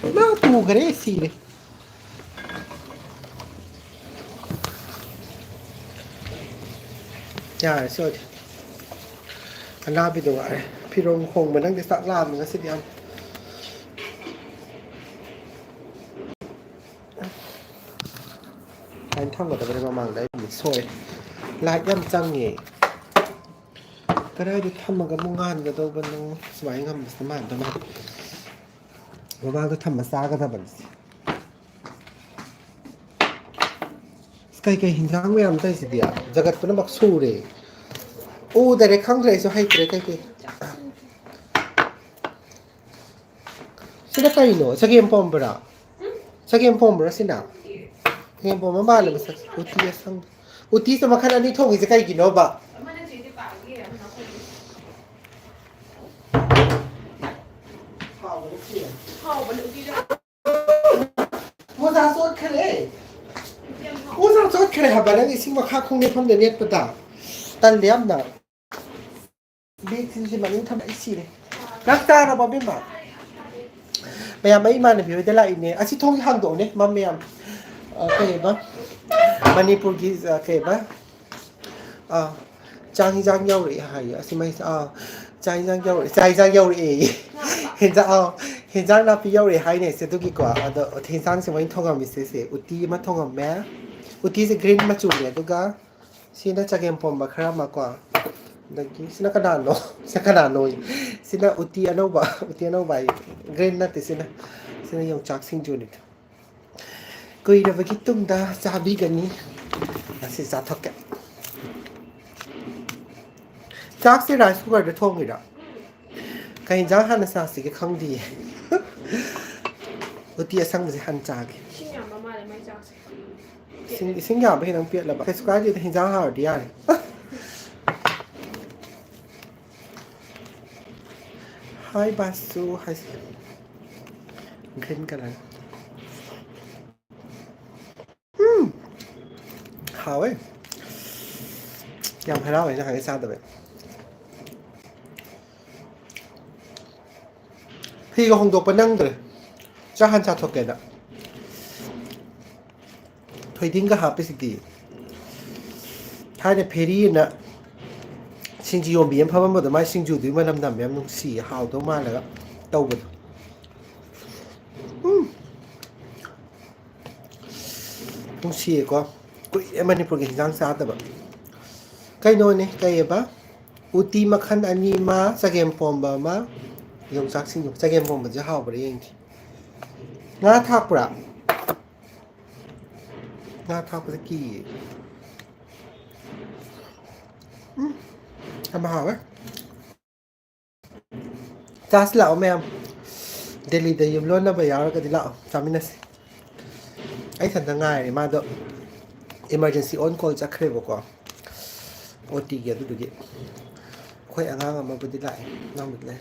나 또 그래 시래. 야, 저 라비도 와. 피롱 콩มันตั้งแต่สักลาบมันก็สิเดียวอันท่องก็จะไปมามั่งได้มีซอยลายย่ำจังเงี้ยก็ได้ดูทำมันกับมุ่งงานก็ตัวเป็นสมัยงามสมานตัวนั้นว่างก็ทำมาซาก็ทำแบบสกายก็หินช้างไม่ทำได้สิเดียวจักรเป็นบักสู้เลยโอ้แต่เด็กข้างเลยจะให้เด็กก็สิได้ไปหนูสักเกมพอมบราสักเกมพอมบราสินะเกมพอมมาบ้านเลยมันสักอุทิศสังอุทิศสมัครอันนี้ท่องอีกจะใกล้กินเนาะบ่มูซาโซดแค่เลยมูซาโซดแค่เลยครับบ้านนี้สิ่งว่าข้าคงได้ทำเดือนนี้ปะตาตันเลี้ยมนะบิ๊กสิ่งมันนี่ทำได้สิเลยรักษาเราบ่เป็นแบบพยายามไม่มาในผิวแต่ละอินเนี่ยอาชีพท่องทางโดเนี่ยมันพยายามเคยปะมณีปุรีเคยปะจางจางเยาเลยหายอาชีพไม่จางจางเยาเลยจางจางเยาเลยเห็นจะเห็นจางนับปีเยาเลยหายเนี่ยเสร็จทุกกี่กว่าเห็นจางสมัยท่องกันมิเศษอุติมาท่องกันแม่อุติจะกรีนมาจุ่มเนี่ยทุกก็สิ่งนั้นจะเก็บผมบักคราบมากกว่าดังนี้สิ่งนั้นขนาดโน้สิ่งขนาดโน้สิ่งนั้นอุติอันนั้นบ่กรีนนั่นแต่สิ่งนั้นยังจักสิ่งจุดนี้ก็อีเรื่องกิจตุ้มดาchabi gani nanti jatuh ke jak sih rice cooker ada thong ida kain jangan hana sah sih ke khang di uti asang masih han jak sing ya ba hinang piat la ba subscribe di hin jang ha dia ni hai basu hai green color hào ấy nhằm phải đâu vậy cho hàng cái sao vậy khi có hồng đột bên năng rồi cho han chặt thuộc kẹt ạ thôi tính cái hộp cái gì hai này peri nè sinh chi ôm biển phá mất mai sinh chủ thì mới làm đầm em nung xì hào đâu mà là đâu vậy nung xì có Manipuri henjang sa ata ba kay no ne kay ba uti makhan ani ma sa game pom ba ma yung sak sing sa game pom ba ja haw ba yeng nga thak pra nga thak ba ki am haw ba tas lao mem Delhi de yum lo na ba yar ka dilao saminas ai than ngai ni ma do emergency on call chắc khơi vào qua OT kia tôi được vậy khỏe ngang mà vẫn đi lại ngang được lên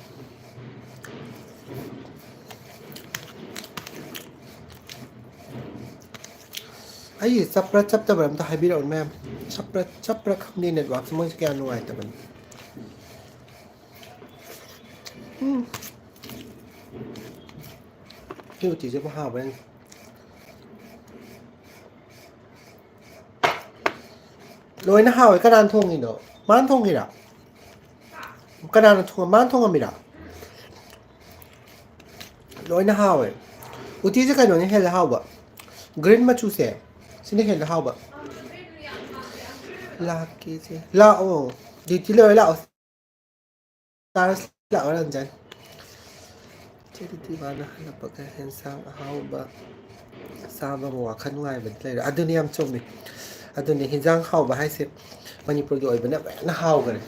ấy sắp tới làm ta hay biết rồi em sắp không đi network xong mới scan ngoài tập mình cái chỉ cho có hào bên rồi nó hào cái đàn thông gì nữa mán thông gì đó cái đàn thông mán thông gì đó rồi nó hào ấy ủa tí cái nó như là hào vậy green mà chú sẽ xin được là hào vậy là cái gì là ô đi tí lời là ta là ở lần chân chứ đi vào nó là bậc cái hiện sang hào vậy sao mà ngồi khăn ngoài bên đây là anh em trông này anh hiện giang hào và hai xếp Manipuri gọi bên nó hào cái này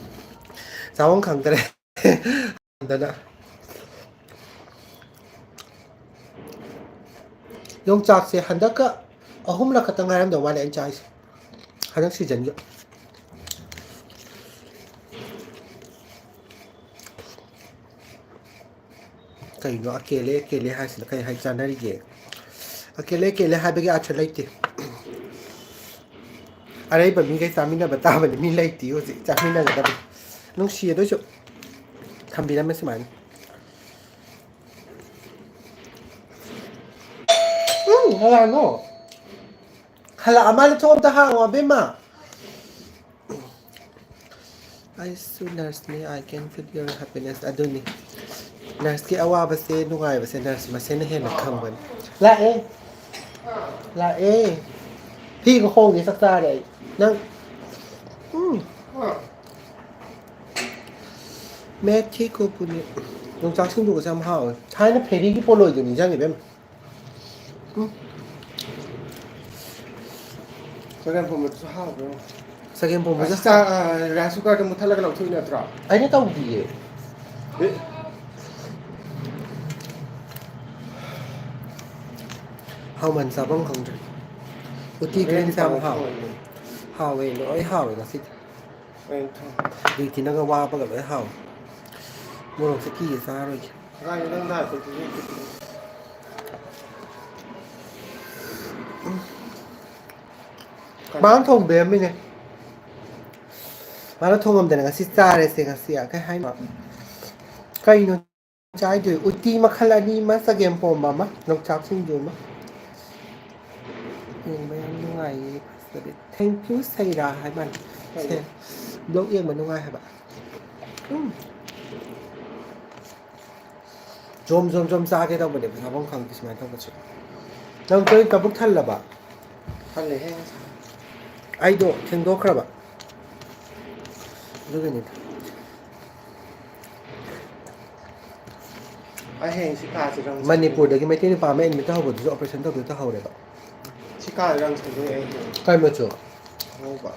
sao không khẳng cái này đó yung chak se handa ka ahum la katangaram da wala en chai hanang si jan yo kai no akele hai sin kai hai janari ge akele hai bege acha laite arai ba mi kai samina bata ba mi laiti o si chamina ga da nung si do cho tham bi na me siman Hala no. Hala amal to the hang wa bema. I soon nurse me I can feel your happiness aduni. Nurse ki awa ba se nungai ba se nurse ma se na he na kham ban. La e. Pi ko khong ni sak ta dai. Nang mẹ thích cô phụ nữ nông trang sinh đủ xem hào hai nó phải đi cái polo rồi nhìn ra người bên Sekarang pun betul hal bro. Sekian pun bisa Asa rasu kau ada mutal kalau tu ni atra. Ini tahu dia hào mình sao bông không được uti green sao hào về lỗi hào là xịt vì thì nó có qua bao cái hào mua đồng sẽ kỳ ra rồi Rai đang đại của bán thùng bếm mình này bán thùng làm để là xịt ra để xem cái hay mà cây nó trái rồi uti mà khai đi mà sao game phone mà nông cháo sinh rồi mà nhưng mà em ngày thank you say ra hay bạn blog yên mà nông ai hả bạn 좀 싸게 더 버려. 사본 강 뜻만 더 버려. 난 그러니까 복 탈라 봐. 할래 해. 아이도 생도 그래 봐. 누구니? Ai hẹn Sika sẽ răng. Manipuri đấy cái mấy tên bà mẹ mình tao bật operation tao tao hậu đấy đó. Sika răng sẽ với em. Cái mà chưa? Ngô bà.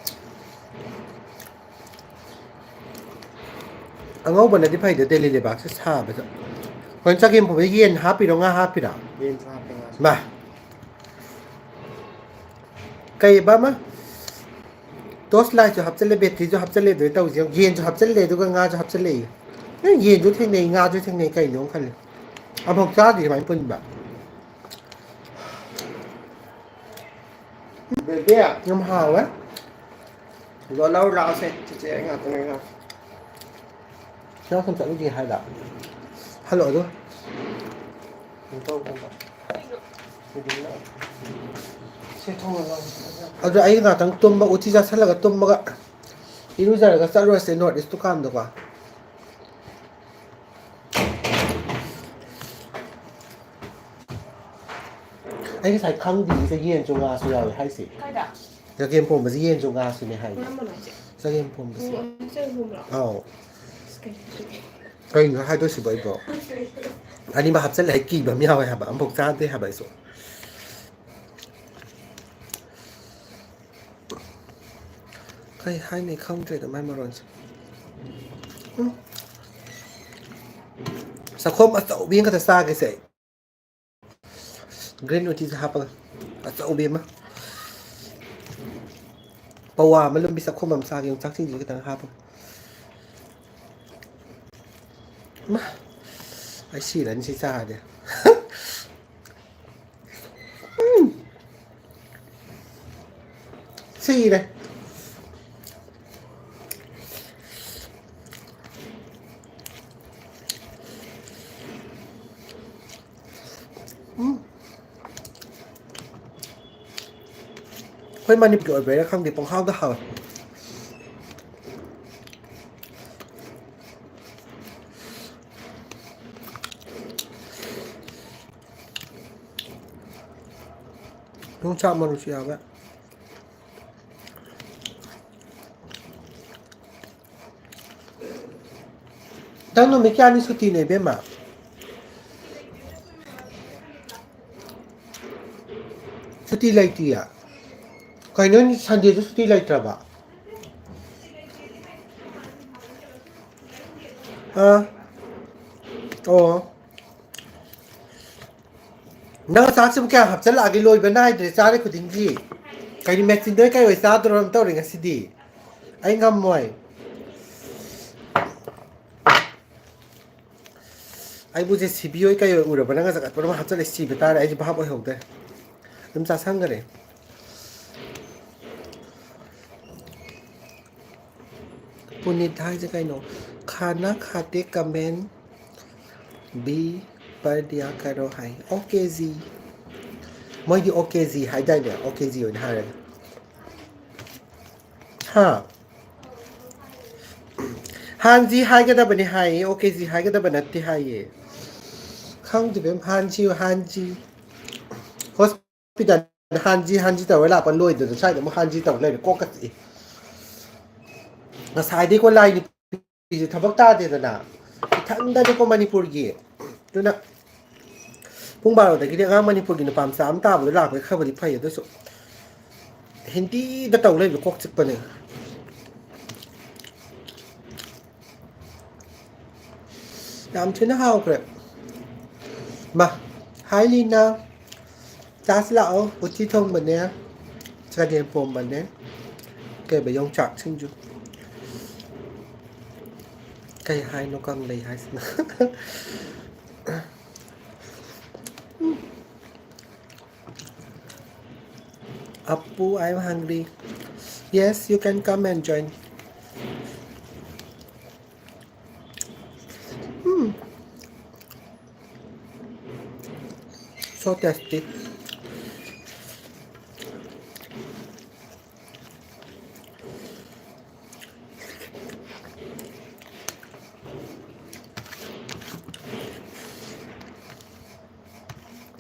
Ang ngô bên này thì phải để daily để bác sẽ xa bây giờ. Còn chắc em phải yên happy đâu ngã happy đó. Yên happy ngã. Mà. Cái ba mà. Toast lại cho hấp dẫn lên battery cho hấp dẫn lên rồi tao gì yên cho hấp dẫn lên rồi ngã cho hấp dẫn lên. Yên cho thế này ngã cho thế này cái nó không phải. Học cha thì phải phân bạn. Bebe à? Nhưng hào á. Rồi lâu rào sẽ chị anh học này nào. Nó không chọn cái gì hay đạo. Hello thôi. Không tốt không bạn. Thì đúng rồi. Sẽ thông là lâu. Aduh ayo nggak tang tum mbak uci jasa laga tum mbak. Iru jara ga saru se nord itu kam do kwa. Ai cái sai khang di se yen chung ga su ya hai si. Cái đó. Ya game pom ba yen chung ga su ne hai. Nó mà nói chứ. Sa game pom ba si. Chơi hùng lọ. Oh. Cái nó hai đôi sự bậy bọ. Anh đi mà hấp dẫn lại kỳ bấm nhau hả bạn bộc ra thế hả bạn số. Cái hai này không thể được mai mà rồi. Sao không ở tàu biên có thể xa cái gì? Green ở trên hạp ở tàu biên mà. Bao à mà luôn bị sao không làm xa cái chắc chắn gì cái thằng hạp. Mà ai xì là anh xì xa đấy. Xì này. Hơi manipulate về không thì bằng hao đó hả? Không chạm vào chị vậy. Đang nói mấy cái anh suy này bên mà. Suy lại thì à? Cái nó Sunday to suy lại tra ba. À. Ồ. Nang sa sim kya hấp dẫn lại cái lôi bên này để ra đấy của tính gì? Cái này mẹ xin đấy cái hồi sao tôi làm tao để ngay đi. Anh ngâm mồi. Anh bây giờ CBO cái hồi ủa bên này cái cái mà hấp dẫn lại CBO ta này anh chỉ bảo bồi hậu đấy. Em sao sang cái này? Punit hai chứ cái nó khana khate comment B पर दिया करो hi okay जी มอยดีโอเคซีหายได้เนี่ยโอเคซีอยู่ในห้าเลยฮะฮันจีหายก็ได้เป็นหายโอเคซีหายก็ได้เป็นนัดที่หายข้างจะเป็นฮันจีฮอสพิทอลฮันจีแต่เวลาปนรวยเดี๋ยวใช่แต่เมื่อฮันจีแต่เลยก็กระสีมาสายดีกว่าไลน์นี่ทำบักตาเดียวนะท่านได้ก็มานิปุรีดูนะพุ่งบาลแต่กิเลสมานิปุรีนปามสามตาบุหลาไปเข้าบริภัยด้วยสุเห็นที่ได้แต่เลยก็จิกปนเนี่ยยามชื่อน่าเฮาครับมาไฮลีน่าจ้าสละเอาอุทิศทงแบบเนี้ยจะเรียนผมแบบเนี้ยเกิดไปยงจักซึ่งจุไก่ไฮนกกังเลยไฮส์นะ Appu, I'm hungry. Yes, you can come and join. So tasty.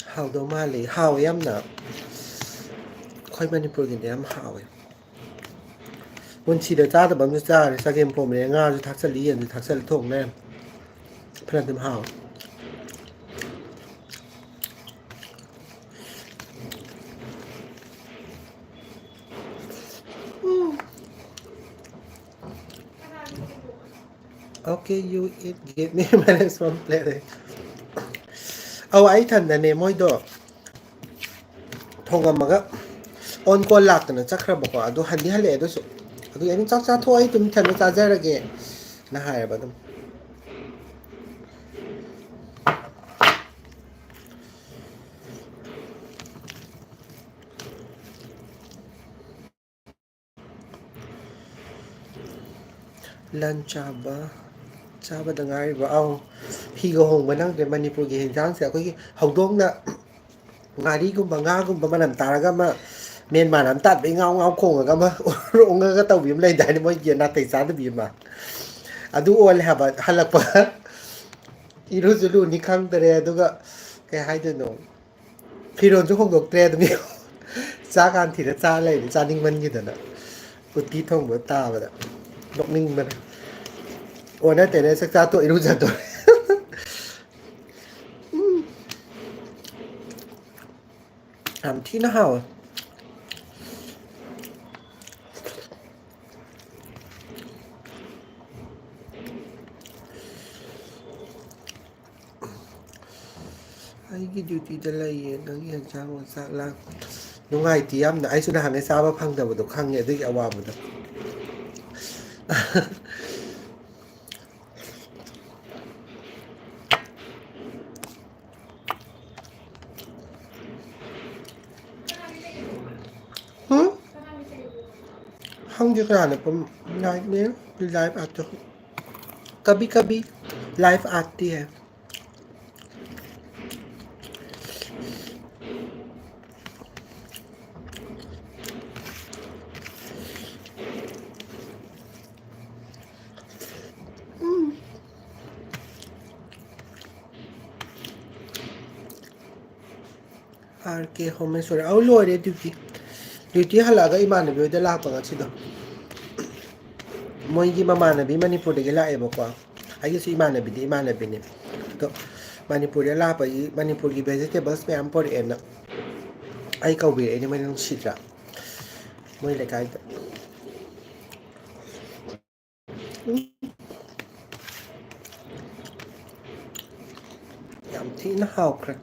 How do Mali? How am na? ค่อยมาในโปรแกรมนี้มาหาเว้ยวันที่เดือดจ้าแต่บางจ้าเลยสักเกมผมเนี่ยง่ายจะทักษะลีหรือทักษะทงแน่เพื่อนเต็มหาวโอเค you eat give me my next one plate เลยเอาไว้ทันแต่เนี่ยมอยดอกทงกันมาก็on call lạc na chakra bako adu handi hale adu so adu yani chak cha thoi tum than cha ja rage na hai ba dum lan chaba da ngai ba au hi go hong ba nang de manipur ge hin jang se ko ki hong dong na ngari gum ba nga gum ba man ta ga maเมียนมาน้ำตัดไปเงาโค้งกันมาโรงเงินก็ต้องบีมเลยได้เนี่ยมันเย็นน่าติดสารบีมมาอะดูโอลฮะบัดฮัลลักปะอีรู้จะรู้นี่ครั้งแต่เดียวดูก็แกให้ตัวน้องพี่โดนจุกคงดกเตะตัวนี้จ้าการถีบจ้าเลยจ้านิ่งมันยี่ตัวน่ะอุทิศทองเหมือนตาแบบดกนิ่งมันโอ้น่าแต่เนี่ยสักจ้าตัวอีรู้จักตัวที่น่าเห่าไอ้กิจอยู่ที่จะไล่นักเรียนช่างวันสักล่างน้องไอ้เตรียมนะไอ้สุดาหันไอ้ซาบะพังแต่ว่าตัวข้างเนี่ยด้วยอวาหมดห้องที่ขนาดเนี่ยผมไลฟ์เนี่ยไลฟ์อาร์ตकभी life आती है are के home में सोरे आउ लोरे duty हलागा इमान ने बेदे ला पंगा छिदो मोइगी ममानबी मणिपुर दे लाए बको आई से इमानबी दे इमानबी ने तो मणिपुर दे ला पई मणिपुर की वेजिटेबल्स में हम पर एन आई कौबे एने मन छिद्रा मोइ ले कायยำที่น่าหาวครับ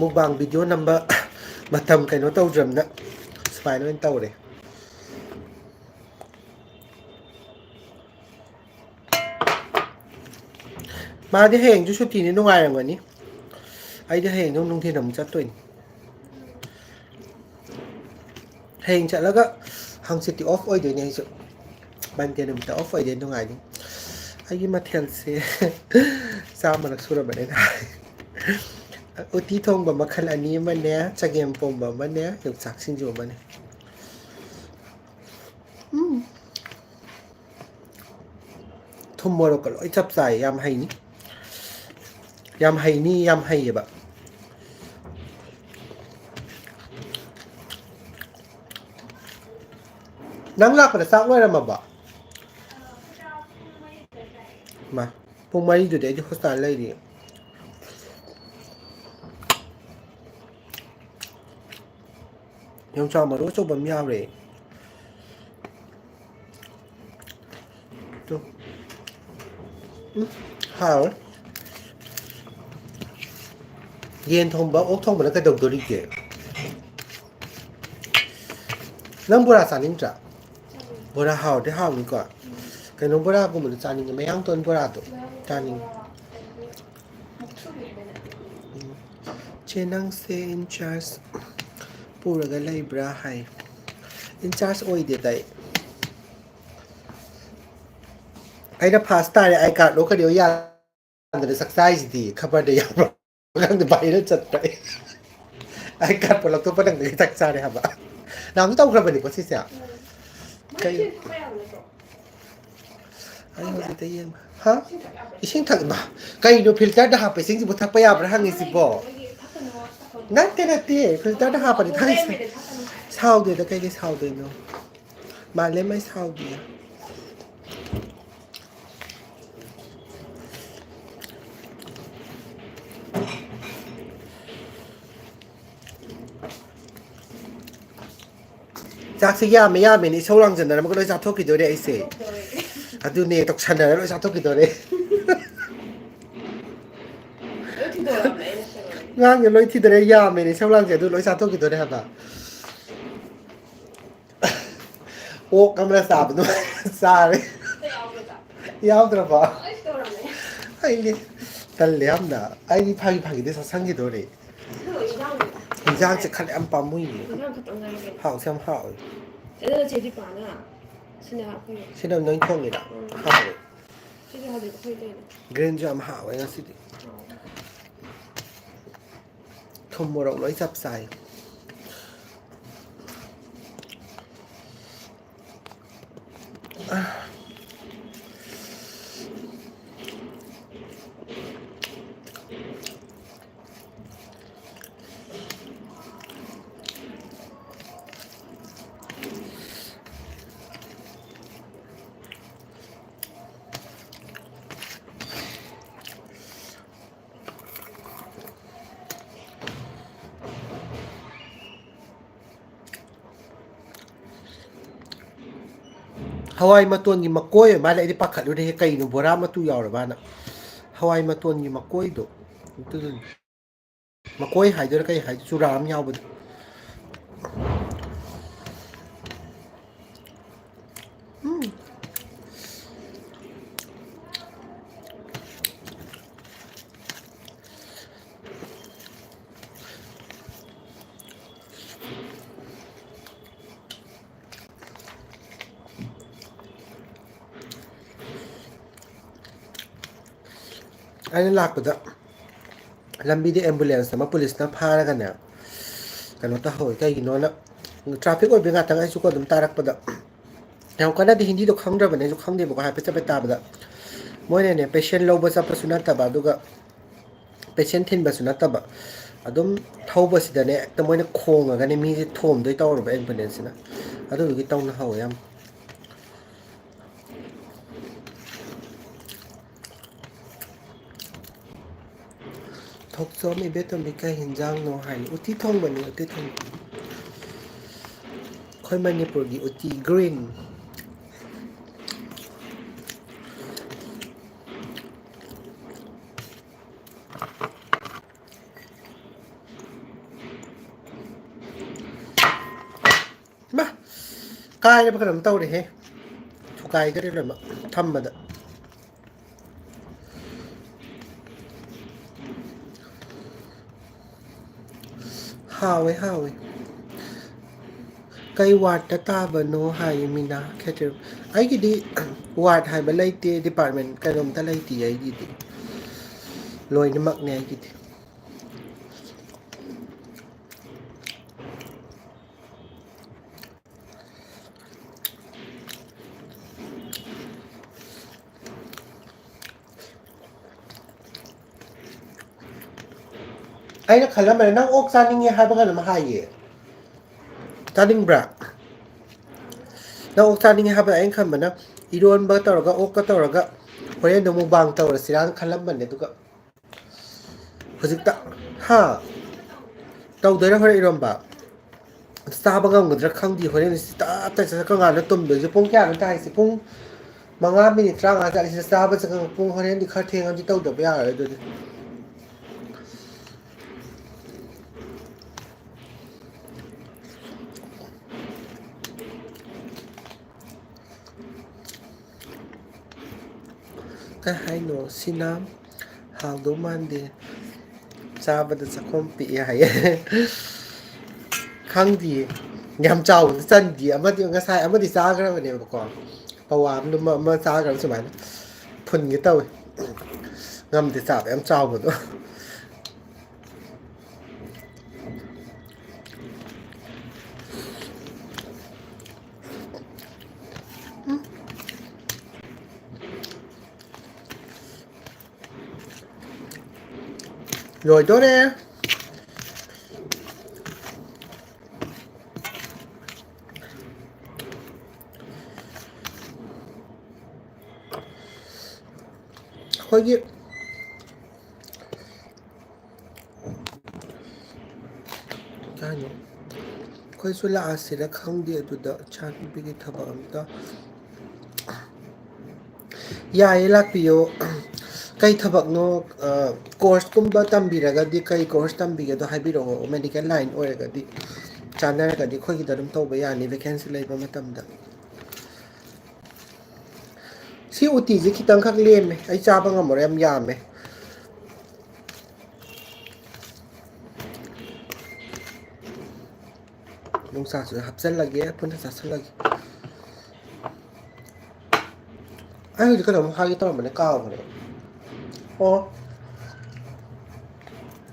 มุกบางวิดีโอนัมเบอร์มาทำกันว่าเต้าจำนะสบายนั่นเต้าเลยมาที่เหงชุดทีนี้น้องไงอย่างวันนี้ไอ้ที่เหงน้องที่หนุ่มจัดตัว hẹn chạy là cái hàng sẽ thì off ơi đấy này chứ ban tiền mình ta off ơi đến đâu ngày đi ai mà thiền sẽ sao mà nó sura bên này uti thong ba makhan ani man ne chagem pom ba man ne yok sak sin jo man thum mo ro ko loi chap sai yam hay ni yam hay ba nang lak pa sak loi ra ma ba ma pom mai ju de ju hostan lai di yong cha ma ro cho bam yaw re to how yen thong ba ok thong ba ka dog do ri ke nang bura sa ning cha bura how de how ni ko cái nông bora của mình chăn những mấy ăn tuần bora tụ chăn những trên năng xe in charge pura cái lấy bra hay in charge oi để tại ai đã pasta này ai cả lúc cái điều ya để sắc size gì cover để ya đang để bay nó chật vậy ai cả một lần tôi vẫn đang để sắc size này hả bạn nào chúng ta không cần phải có gì cả cái ai nói gì thế hả isin thằng bà cái đồ filter đã hấp isin chỉ một thằng bây giờ hàng gì bỏ nát thế filter đã hấp để thay sao để cái sao để nó mà lấy mấy sao đi chắc sẽ ya mình đi sâu lăng dần rồi mà có đôi sao thuốc gì đó đấy sẽ à tôi nè tóc chân rồi đôi sao thuốc gì đó đấy ngang như lối thì đấy ya mình đi sâu lăng dần tôi lối sao thuốc gì đó đấy hả bà ô camera sạp nó xa đấy yao 들어 봐 ai tal liam na ai phagi để sao sang gì đó đấy 인장 제 칼에 안 빠무이 hảo xem hảo 얘네는 제일 많아. 신의 학교. 신의 너희 통이다 hảo 신의 학교 거의 되네. 그랜저 am hảo ấy nó sẽ không mua rộng lấy sắp xài Hawaii mà tuần gì mà cối mà lại đi bắt khẩn đi cây nó bora mà tu giàu rồi bạn ạ Hawaii mà tuần gì mà cối độ mà cối hải rồi cây hải chu ram nhau vậy anh lạc rồi đó làm đi ambulance mà police nó phá ra cái nào cái nó ta hỏi cái gì nó traffic ở bên ngã thằng ấy chú có đụng ta rắc bật nào cái này thì hindi được không ra bên này được không đi một cái phải chấp ta bật mỗi này này patient lâu bớt sắp sunat ta bật được patient thin bớt sunat ta bật adum thâu bớt gì đấyแต่mỗi này khom cái nàyมีthômด้วยtàu rồi ambulanceนะadum cái tàu nó hỏi em thóc gió mình biết tôi bị cái henjang nó hay uti thong mà nữa uti thong khơi Manipuri uti green mà cay nó bắt đầu tao đấy he chú cay cái đấy là mà thăm mà đó hao ấy Kai ward tabano hayamina cater. I gidi ward have a late department, Karom Talati, I did it. Lloyd McNagid. I Kalamar now oak standing here have a high. Standing bra. Now oak standing have an income, you don't butter or okatoraga. Where no mubang tower, Siran Kalaman, to go. Was it that? Ha! Tau there for Iromba. Starbucks with the county when it started to come out of Tum, the Punka and Tais, Pung. Mga minutes lang ata sa Starbucks sa kung horen di cutting ang dito do biya do. Kahai no sinam how do man di Sabado sa kompi ay khang di yam chao san di ama di nga sai ama di sa gra ne ko pawam no ma sa gra su man phun gi tau ngam di sa em chao bo do rồi đó nè khôi gì cái nhỉ khôi số là sẽ là không địa tụi đó cha bị cái thằng bạn đó ya là piu cái thằng bạn nó course cũng bao tam bị ra cái cái course tam bị cái đó hay bị rồi medical line rồi cái đi channel cái đi khôi cái đó đúng tàu bây giờ này vacancy lấy bao nhiêu tam đó si uti gì khi tăng khắc liên này ai cha bằng một em già này nông sản sự hấp dẫn lagi pun hấp dẫn lagi ai thì cái đồng hai cái tao mình cao rồi ô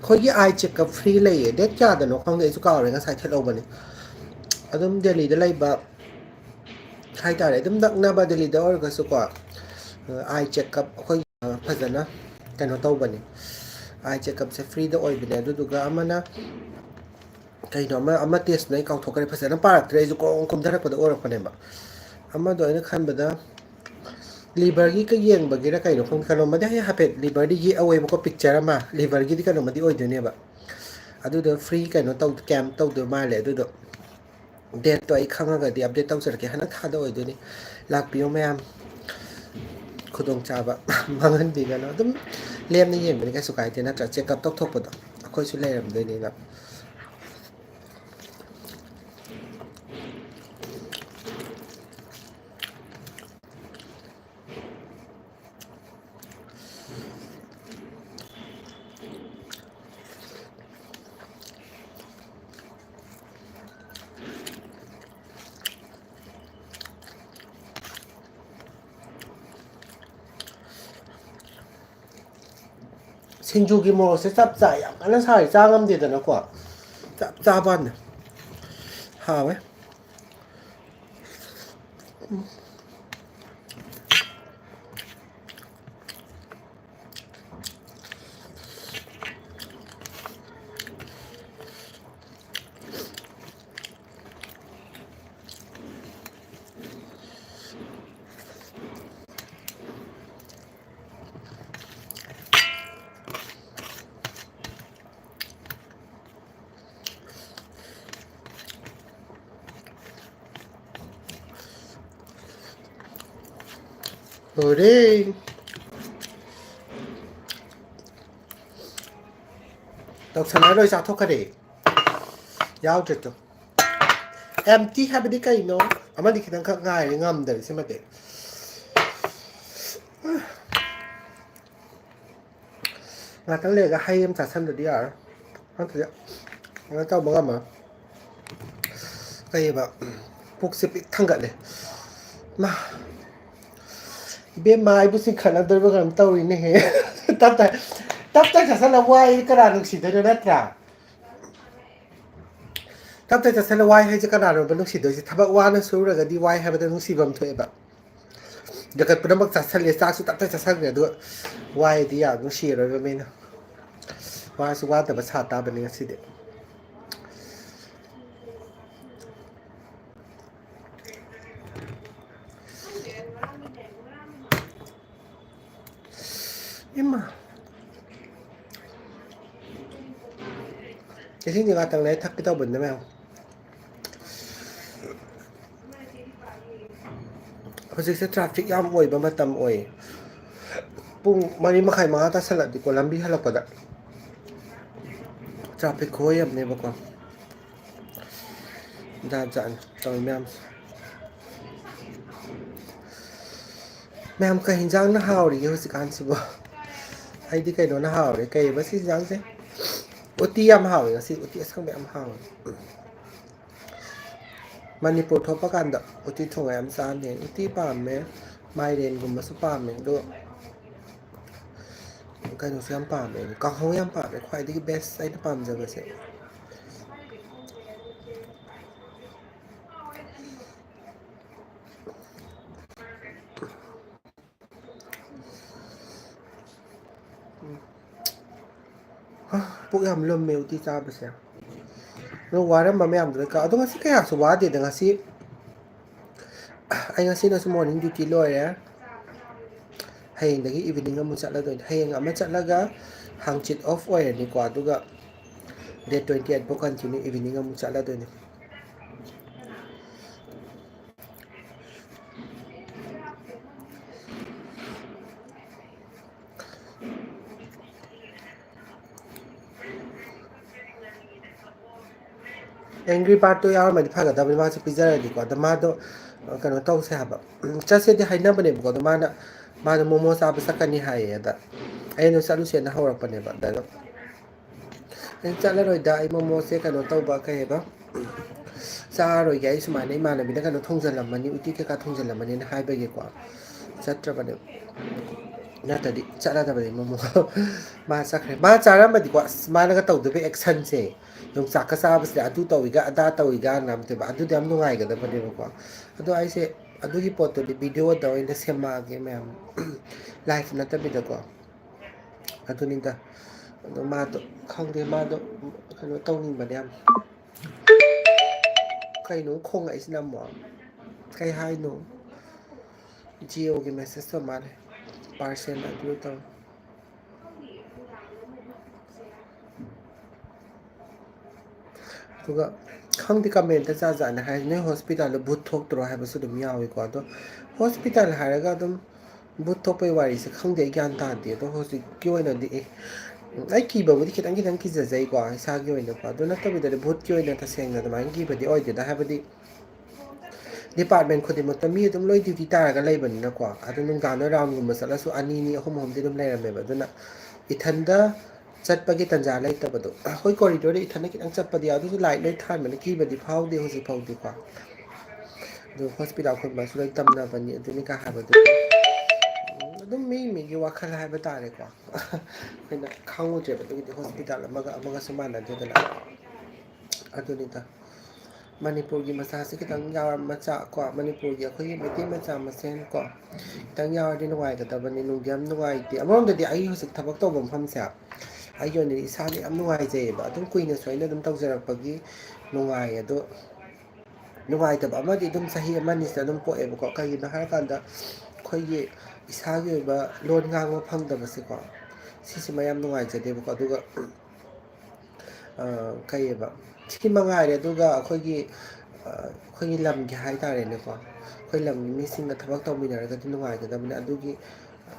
khôi cái ai check up free lấy để cha để nó không để số cao rồi nó sai thiết lâu này ở trong Delhi để lấy bà hai ta để đâm đặng na bà Delhi đó cái số quả ai check up khôi phải giờ nó cái nó tàu bẩn ai check up sẽ free đó oi bên này đó cái mà na cái nó mà test này cao thuộc cái phải giờ nó para cái số cũng thắc cái đó oi cái này mà mà đó nó khăn bên đó liver gi ka yeng ba gira kai no khong kano ma da ya hapet liver di gi away ko picture ma liver gi di kano ma di oi de ne ba adu do free kai no tau cam tau do ma le adu do date to ai khang ga di update tau sar ke hana kha do oi de ni lak piyo ma'am khudong cha ba mangan di ga no dum lem ni yeng ba ka su kai te na tra check up tok thok ba do khoi su le ram de ni na 신주기 뭐 쌉싸야 하는 사이 짱함 되잖아 거 짭짭한 하왜 Ore đọc sản nói rồi sao thôi cái đấy giao trực rồi em tí hai bên đi cây nó mà đi khi đang khắc ngay để ngâm để xem mà để mà cái này cái hay em trả sân được đi à không thể nó cho bằng mà ꯀꯩꯕ ꯄꯨꯛꯁꯦ ꯄꯤꯛ ꯊꯪꯒꯠꯂꯦ ꯃꯥ 이벤마 아이부스 칸나들고 그럼 떠오르네 답답 자살라 와이 그라 눅시더라 나트라 답답 자살라 와이 해지 그라는 번 눅시더지 타박 와는 소르가디 와이 하버다 눅시범 토에바 저것 부담박 자살레 싹수 답답 자살게도 와이디야 눅시러가 메나 와서 와다바 사다바니 시데 Emma cái thứ gì mà tầng này thắt cái tao bình đấy không hồi sẽ traffic jam oi ba matam oi pung mari makai mga ta salat di ko lambi halak pada traffic ko yam ne ba ko da jan tao mem ka hinjang na hao ri ho sikan si ba ai đi cái đó nó hào đấy cây bác sĩ dáng thế ô ti em hào là gì ô ti sang mẹ em hào Manipur thọ bắc ăn đó ô ti thong em san đến ô ti pam mẹ mai đến cùng mà số pam mẹ được cái nó xem pam mẹ còn không em pam mẹ khoai đi cái best cái pam giờ cái gì Puk lum meu ti cha ba se no waram ba me am de ka adong si kaya so wa de nga si ai nga si na so morning duty lo ya hay dagi evening amu chat la do hay nga ma chat la ga hang chit off oil ni kwa du ga day 28 bo continue evening amu chat la do ni angry part to yaar madi phaga da ma se pizza di ko da ma do kano taw se haba cha se di haina bane ko da ma na momo sa ba sakani hai da ai no salu se na hawra pane ba da no en cha la roi da ai momo se kano taw ba kai ba sa roi gai suma nei ma na bi da kano thongjan lam mani uti ke ka thongjan lam mani na hai ba ge ko chatra bane na ta di cha la da bane momo ma sakre ma cha ra ma di ko ma na ka taw de be action se yung saka sabas da adu tawiga ada tawiga nam te ba adu dam nungai ga da pa de ko adu ai se adu gi poto di video da in the sema ge mem live na ta bi da ko adu ni da adu ma to khang de ma do kano taw ni ba dem kai no khong ai sinam mo kai hai no geo ge message to ma parcel adu taw tuga khang di comment ta za na hai ne hospital but thok tro hai basu dum yawi ko do hospital haraga dum but thok pe wari se khang de gyan ta de do hosi kyo na di ai ki ba budi kitang ki za zai ko sa kyo na ko do na ta bi de but kyo na ta seng na da man ki ba di oi de da ha ba di department khodi mo ta mi dum loi duty ta ga lai ban na ko adu nung ga na round gum masala su ani ni hom di dum lai ra me ba do na ithanda चटपगी तंजा लेतबदो होय corridor इथने कितंग चटपदी आदु light ले थान मन की बदी फाउदे होसि फाउदे को दो hospital खुद बस लई तमना बनी अदुनि का हाबदो अदुम मी की वाखल हाबा तारे को खैना खांगो जे बदो की हॉस्पिटल मगा समान दे दला अदुनि ता मणिपुर की मसा से कितंग यार मचा को मणिपुर की अखोई मेती मचा मसेन को कितंग यार दि नुवाई दा बनी नुगयम नुवाई दि अमोम दि आई होसि थबक तो बम फम से ayon ni isa ni am nuai je ba dum kuin soina dum taw jarak pagi nuai ado nuai ta ba ma di dum sahi amani sa dum po e ko kai na har kan da khoi gi isa gi ba lon ngang ma phang da ba se ko si mayam nuai je de ko aduga kai ba chi ma ngai re aduga khoi gi lam gi hai ta re ne ko khoi lam ni sing ga thabak taw mi na ga nuai ga da na adugi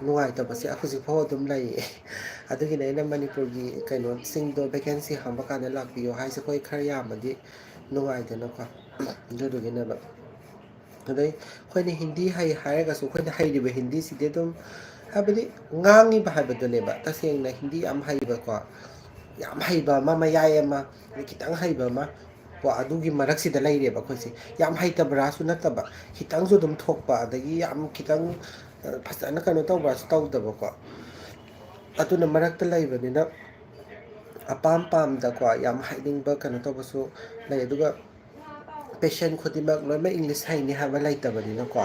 nuai ta ba se akhusi pho dum lai adugi nei na manipur gi kaino sing do vacancy hamba kana lak biyo hai se koi khar ya ma di nuai de na ko do gi na ba adai khoi ni hindi hai hai ga su khoi na hai ri ba hindi si de dum habadi ngangi ba hai ba do ne ba ta seng na hindi am hai ba ko yam hai ba ma ma ya ma ni kitang hai ba ma ꯀꯣ ꯑꯗꯨꯒꯤ ꯃꯔꯛꯁꯤꯗ ꯂꯩꯔꯦꯕ ꯑꯩꯈꯣꯏꯁꯦ ꯌꯥꯝ ꯍꯩꯇꯕ꯭ꯔꯥꯁꯨ ꯅꯠꯇꯕ ꯈꯤꯇꯪꯁꯨ ꯑꯗꯨꯝ ꯊꯣꯛꯄ ꯑꯗꯒꯤ ꯌꯥꯝ ꯈꯤꯇꯪ ꯐꯖꯅ ꯀꯩꯅꯣ ꯇꯧꯕ꯭ꯔꯥꯁꯨ ꯇꯧꯗꯕꯀꯣ ꯑꯗꯨꯅ ꯃꯔꯛꯇ ꯂꯩꯕꯅꯤꯅ ꯑꯄꯥꯝ ꯄꯥꯝꯗꯀꯣ ꯌꯥꯝ ꯍꯩꯅꯤꯡꯕ ꯀꯩꯅꯣ ꯇꯧꯕꯁꯨ ꯂꯩ ꯑꯗꯨꯒ ꯄꯦꯁꯦꯟ ꯈꯨꯗꯤꯡꯃꯛ ꯂꯣꯏꯅꯃꯛ ꯏꯪꯂꯤꯁ ꯍꯩꯅꯤ ꯍꯥꯏꯕ ꯂꯩꯇꯕꯅꯤꯅꯀꯣ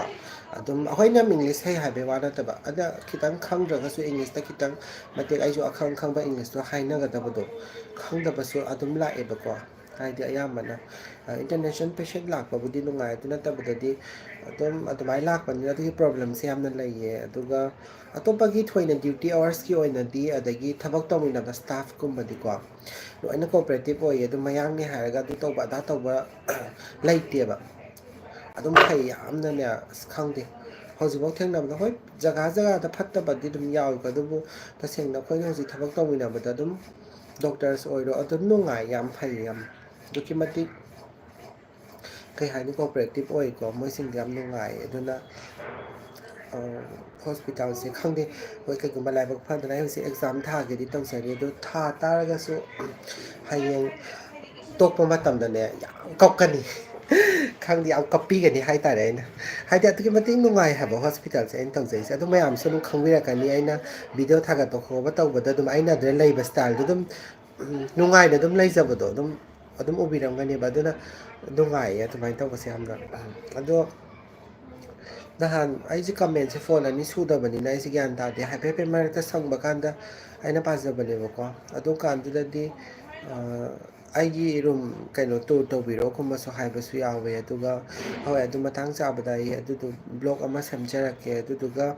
ꯑꯗꯨꯝ ꯑꯩꯈꯣꯏꯅ ꯏꯪꯂꯤꯁ ꯍꯩ ꯍꯥꯏꯕꯩ ꯋꯥ ꯅꯠꯇꯕ ꯑꯗ ꯈꯤꯇꯪ ꯈꯪꯗ꯭ꯔꯒꯁꯨ ꯏꯪꯂꯤꯁꯇ ꯈꯤꯇꯪ ꯃꯇꯦꯛ ꯑꯩꯁꯨ ꯑꯈꯪ ꯈꯪꯕ ꯏꯪꯂꯤꯁꯇꯣ ꯍꯥꯏꯅꯒꯗꯕꯗꯣ ꯈꯪꯗꯕꯁꯨ ꯑꯗꯨꯝ ꯂꯥꯛꯑꯦꯕꯀꯣ ꯍꯥꯏꯗꯤ ꯑꯌꯥꯝꯕꯅ ꯏꯟꯇꯔꯅꯦꯁꯅꯦꯜ ꯄꯦꯁꯦꯟ ꯂꯥꯛꯄꯕꯨꯗꯤ ꯅꯨꯡꯉꯥꯏ ꯑꯗꯨ ꯅꯠꯇꯕꯗꯗꯤ ꯑꯗꯨꯝ ꯑꯗꯨꯃꯥꯏꯅ ꯂꯥꯛꯄꯅꯤꯅ ꯑꯗꯨꯒꯤ ꯄ꯭ꯔꯣꯕ꯭ꯂꯦꯝꯁꯦ ꯌꯥꯝꯅ ꯂꯩꯌꯦ ꯑꯗꯨꯒ ꯑꯇꯣꯞꯄꯒꯤ ꯊꯣꯏꯅ ꯗ꯭ꯌꯨꯇꯤ ꯑꯋꯥꯔꯁꯀꯤ ꯑꯣꯏꯅꯗꯤ ꯑꯗꯒꯤ ꯊꯕꯛ ꯇꯧꯃꯤꯟꯅꯕ ꯁ꯭ꯇꯥꯐꯀꯨꯝꯕꯗꯤꯀꯣ ꯂꯣꯏꯅ ꯀꯣꯑꯣꯄꯔꯦꯇꯤꯞ ꯑꯣꯏꯌꯦ ꯑꯗꯨꯝ ꯃꯌꯥꯡꯅꯦ ꯍꯥꯏꯔꯒ ꯑꯗꯨ ꯇꯧꯕ ꯑꯗꯥ ꯇꯧꯕ ꯂꯩꯇꯦꯕ ꯑꯗꯨꯝ ꯐꯩ ꯌꯥꯝꯅꯅꯦ ꯑꯁ ꯈꯪꯗꯦ ꯍꯧꯖꯤꯛꯐꯥꯎ ꯊꯦꯡꯅꯕꯗ ꯍꯣꯏ ꯖꯒꯥ ꯖꯒꯥꯗ ꯐꯠꯇꯕꯗꯤ ꯑꯗꯨꯝ ꯌꯥꯎꯏꯀꯣ ꯑꯗꯨꯕꯨ ꯇꯁꯦꯡꯅ ꯑꯩꯈꯣꯏꯅ ꯍꯧꯖꯤꯛ ꯊꯕꯛ ꯇꯧꯃꯤꯟꯅꯕꯗ ꯑꯗꯨꯝ ꯗꯣꯛꯇꯔꯁ ꯑꯣꯏꯔꯣ ꯑꯗꯨꯝ ꯅꯨꯡꯉꯥꯏ ꯌꯥꯝ ꯐꯩ ꯌꯥꯝ ꯑꯗꯨꯛꯀꯤ ꯃꯇꯤꯛ ꯀꯩ ꯍꯥꯏꯅꯤ ꯀꯣꯑꯣꯄꯔꯦꯇꯤꯞ ꯑꯣꯏꯀꯣ ꯃꯣꯏꯁꯤꯡꯗꯣ ꯌꯥꯝ ꯅꯨꯡꯉꯥꯏ ꯑꯗꯨꯅ ꯍꯣꯁꯄꯤꯇꯥꯜꯁꯦ ꯈꯪꯗꯦ ꯍꯣꯏ ꯀꯩꯒꯨꯝꯕ ꯂꯥꯏꯕꯛ ꯐꯗꯅ ꯑꯩ ꯍꯧꯖꯤꯛ ꯑꯦꯛꯖꯥꯝ ꯊꯥꯒꯦꯗꯤ ꯇꯧꯖꯔꯤ ꯑꯗꯨ ꯊꯥ ꯇꯥꯔꯒꯁꯨ ꯍꯌꯦꯡ ꯇꯣꯛꯄ ꯃꯇꯝꯗꯅꯦ ꯌꯥꯝ ꯀꯞꯀꯅꯤ ꯈꯪꯗꯦ ꯌꯥꯝ ꯀꯞꯄꯤꯒꯅꯤ ꯍꯥꯏꯇꯥꯔꯦ ꯑꯩꯅ ꯍꯥꯏꯗꯤ ꯑꯗꯨꯛꯀꯤ ꯃꯇꯤꯛ ꯅꯨꯡꯉꯥꯏ ꯍꯥꯏꯕ ꯍꯣꯁꯄꯤꯇꯥꯜꯁꯦ ꯑꯩꯅ ꯇꯧꯖꯩꯁꯦ ꯑꯗꯨꯝ ꯃꯌꯥꯝꯁꯨ ꯑꯗꯨꯝ ꯈꯪꯕꯤꯔꯛꯀꯅꯤ ꯑꯩꯅ ꯚꯤꯗꯤꯑꯣ ꯊꯥꯒꯠꯄ ꯈꯣꯠꯄ ꯇꯧꯕꯗ ꯑꯗꯨꯝ ꯑꯩꯅ ꯑꯗꯨꯗ ꯂꯩꯕ ꯁ꯭ꯇꯥꯏꯜꯗꯣ ꯑꯗꯨꯝ ꯅꯨꯡꯉꯥꯏꯅ ꯑꯗꯨꯝ ꯂꯩꯖꯕꯗꯣ ꯑꯗꯨꯝ ꯎꯕꯤꯔꯝꯒꯅꯦꯕ ꯑꯗꯨꯅ ꯅꯨꯡꯉꯥꯏꯌꯦ ꯑꯗꯨꯃꯥꯏꯅ ꯇꯧꯕꯁꯦ ꯌꯥꯝꯅ ꯑꯗꯣ ꯅꯍꯥꯟ ꯑꯩꯁꯦ ꯀꯃꯦꯟꯁꯦ ꯐꯣꯟ ꯑꯅꯤ ꯁꯨꯗꯕꯅꯤꯅ ꯑꯩꯁꯦ ꯒ꯭ꯌꯥꯟ ꯇꯥꯗꯦ ꯍꯥꯏꯐꯦꯠ ꯍꯥꯏꯐꯦꯠ ꯃꯔꯛꯇ ꯁꯪꯕ ꯀꯥꯟꯗ ꯑꯩꯅ ꯄꯥꯖꯕꯅꯦꯕꯀꯣ ꯑꯗꯨ ꯀꯥꯟꯗꯨꯗꯗꯤ ꯑꯩꯒꯤ ꯔꯨꯝ ꯀꯩꯅꯣ ꯇꯨꯔ ꯇꯧꯕꯤꯔꯛꯑꯣꯒꯨꯝꯕꯁꯨ ꯍꯥꯏꯕꯁꯨ ꯌꯥꯎꯋꯦ ꯑꯗꯨꯒ ꯍꯣꯏ ꯑꯗꯨ ꯃꯇꯥꯡ ꯆꯥꯕꯗ ꯑꯩ ꯑꯗꯨꯗꯣ ꯕ꯭ꯂꯣꯛ ꯑꯃ ꯁꯦꯝꯖꯔꯛꯀꯦ ꯑꯗꯨꯗꯨꯒ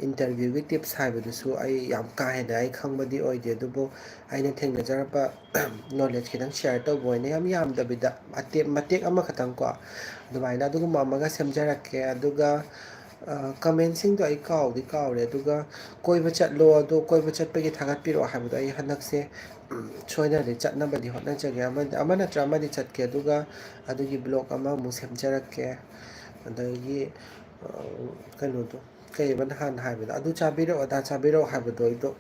ꯏꯟꯇꯔꯚ꯭ꯌꯨꯒꯤ ꯇꯤꯞꯁ ꯍꯥꯏꯕꯗꯨꯁꯨ ꯑꯩ ꯌꯥꯝ ꯀꯥ ꯍꯦꯟꯅ ꯑꯩ ꯈꯪꯕꯗꯤ ꯑꯣꯏꯗꯦ ꯑꯗꯨꯕꯨ ꯑꯩꯅ ꯊꯦꯡꯅꯖꯔꯛꯄ ꯅꯣꯂꯦꯖ ꯈꯤꯇꯪ ꯁꯤꯌꯔ ꯇꯧꯕ ꯑꯣꯏꯅ ꯌꯥꯝ ꯌꯥꯝꯗꯕꯤꯗ ꯃꯇꯦꯛ ꯑꯃꯈꯛꯇꯪ ꯀꯣ ꯑꯗꯨꯃꯥꯏꯅ ꯑꯗꯨꯒꯨꯝꯕ ꯑꯃꯒ ꯁꯦꯝꯖꯔꯛꯀꯦ ꯑꯗꯨꯒ ꯀꯃꯦꯟꯁꯤꯡꯗꯣ ꯑꯩ ꯀꯥꯎꯗꯤ ꯀꯥꯎꯔꯦ ꯑꯗꯨꯒ ꯀꯣꯏꯕ ꯆꯠꯂꯣ ꯑꯗꯣ ꯀꯣꯏꯕ ꯆꯠꯄꯒꯤ ꯊꯥꯒꯠꯄꯤꯔꯛꯑꯣ ꯍꯥꯏꯕꯗꯣ ꯑꯩ ꯍꯟꯗꯛꯁꯦ ꯁꯣꯏꯗꯅꯗꯤ ꯆꯠꯅꯕꯗꯤ ꯍꯣꯠꯅꯖꯒꯦ ꯑꯃ ꯅꯠꯇ꯭ꯔ ꯑꯃꯗꯤ ꯆꯠꯀꯦ ꯑꯗꯨꯒ ꯑꯗꯨꯒꯤ ꯕ꯭ꯂꯣꯛ ꯑꯃꯃꯨꯛ ꯁꯦꯝꯖꯔꯛꯀꯦ ꯑꯗꯒꯤ ꯀꯩꯅꯣꯗꯣ ꯀꯩꯕ ꯅꯍꯥꯟ ꯍꯥꯏꯕꯗꯣ ꯑꯗꯨ ꯆꯥꯕꯤꯔꯛꯑꯣ ꯑꯗꯥ ꯆꯥꯕꯤꯔꯛꯑꯣ ꯍꯥꯏꯕꯗꯣ ꯑꯩꯗꯣ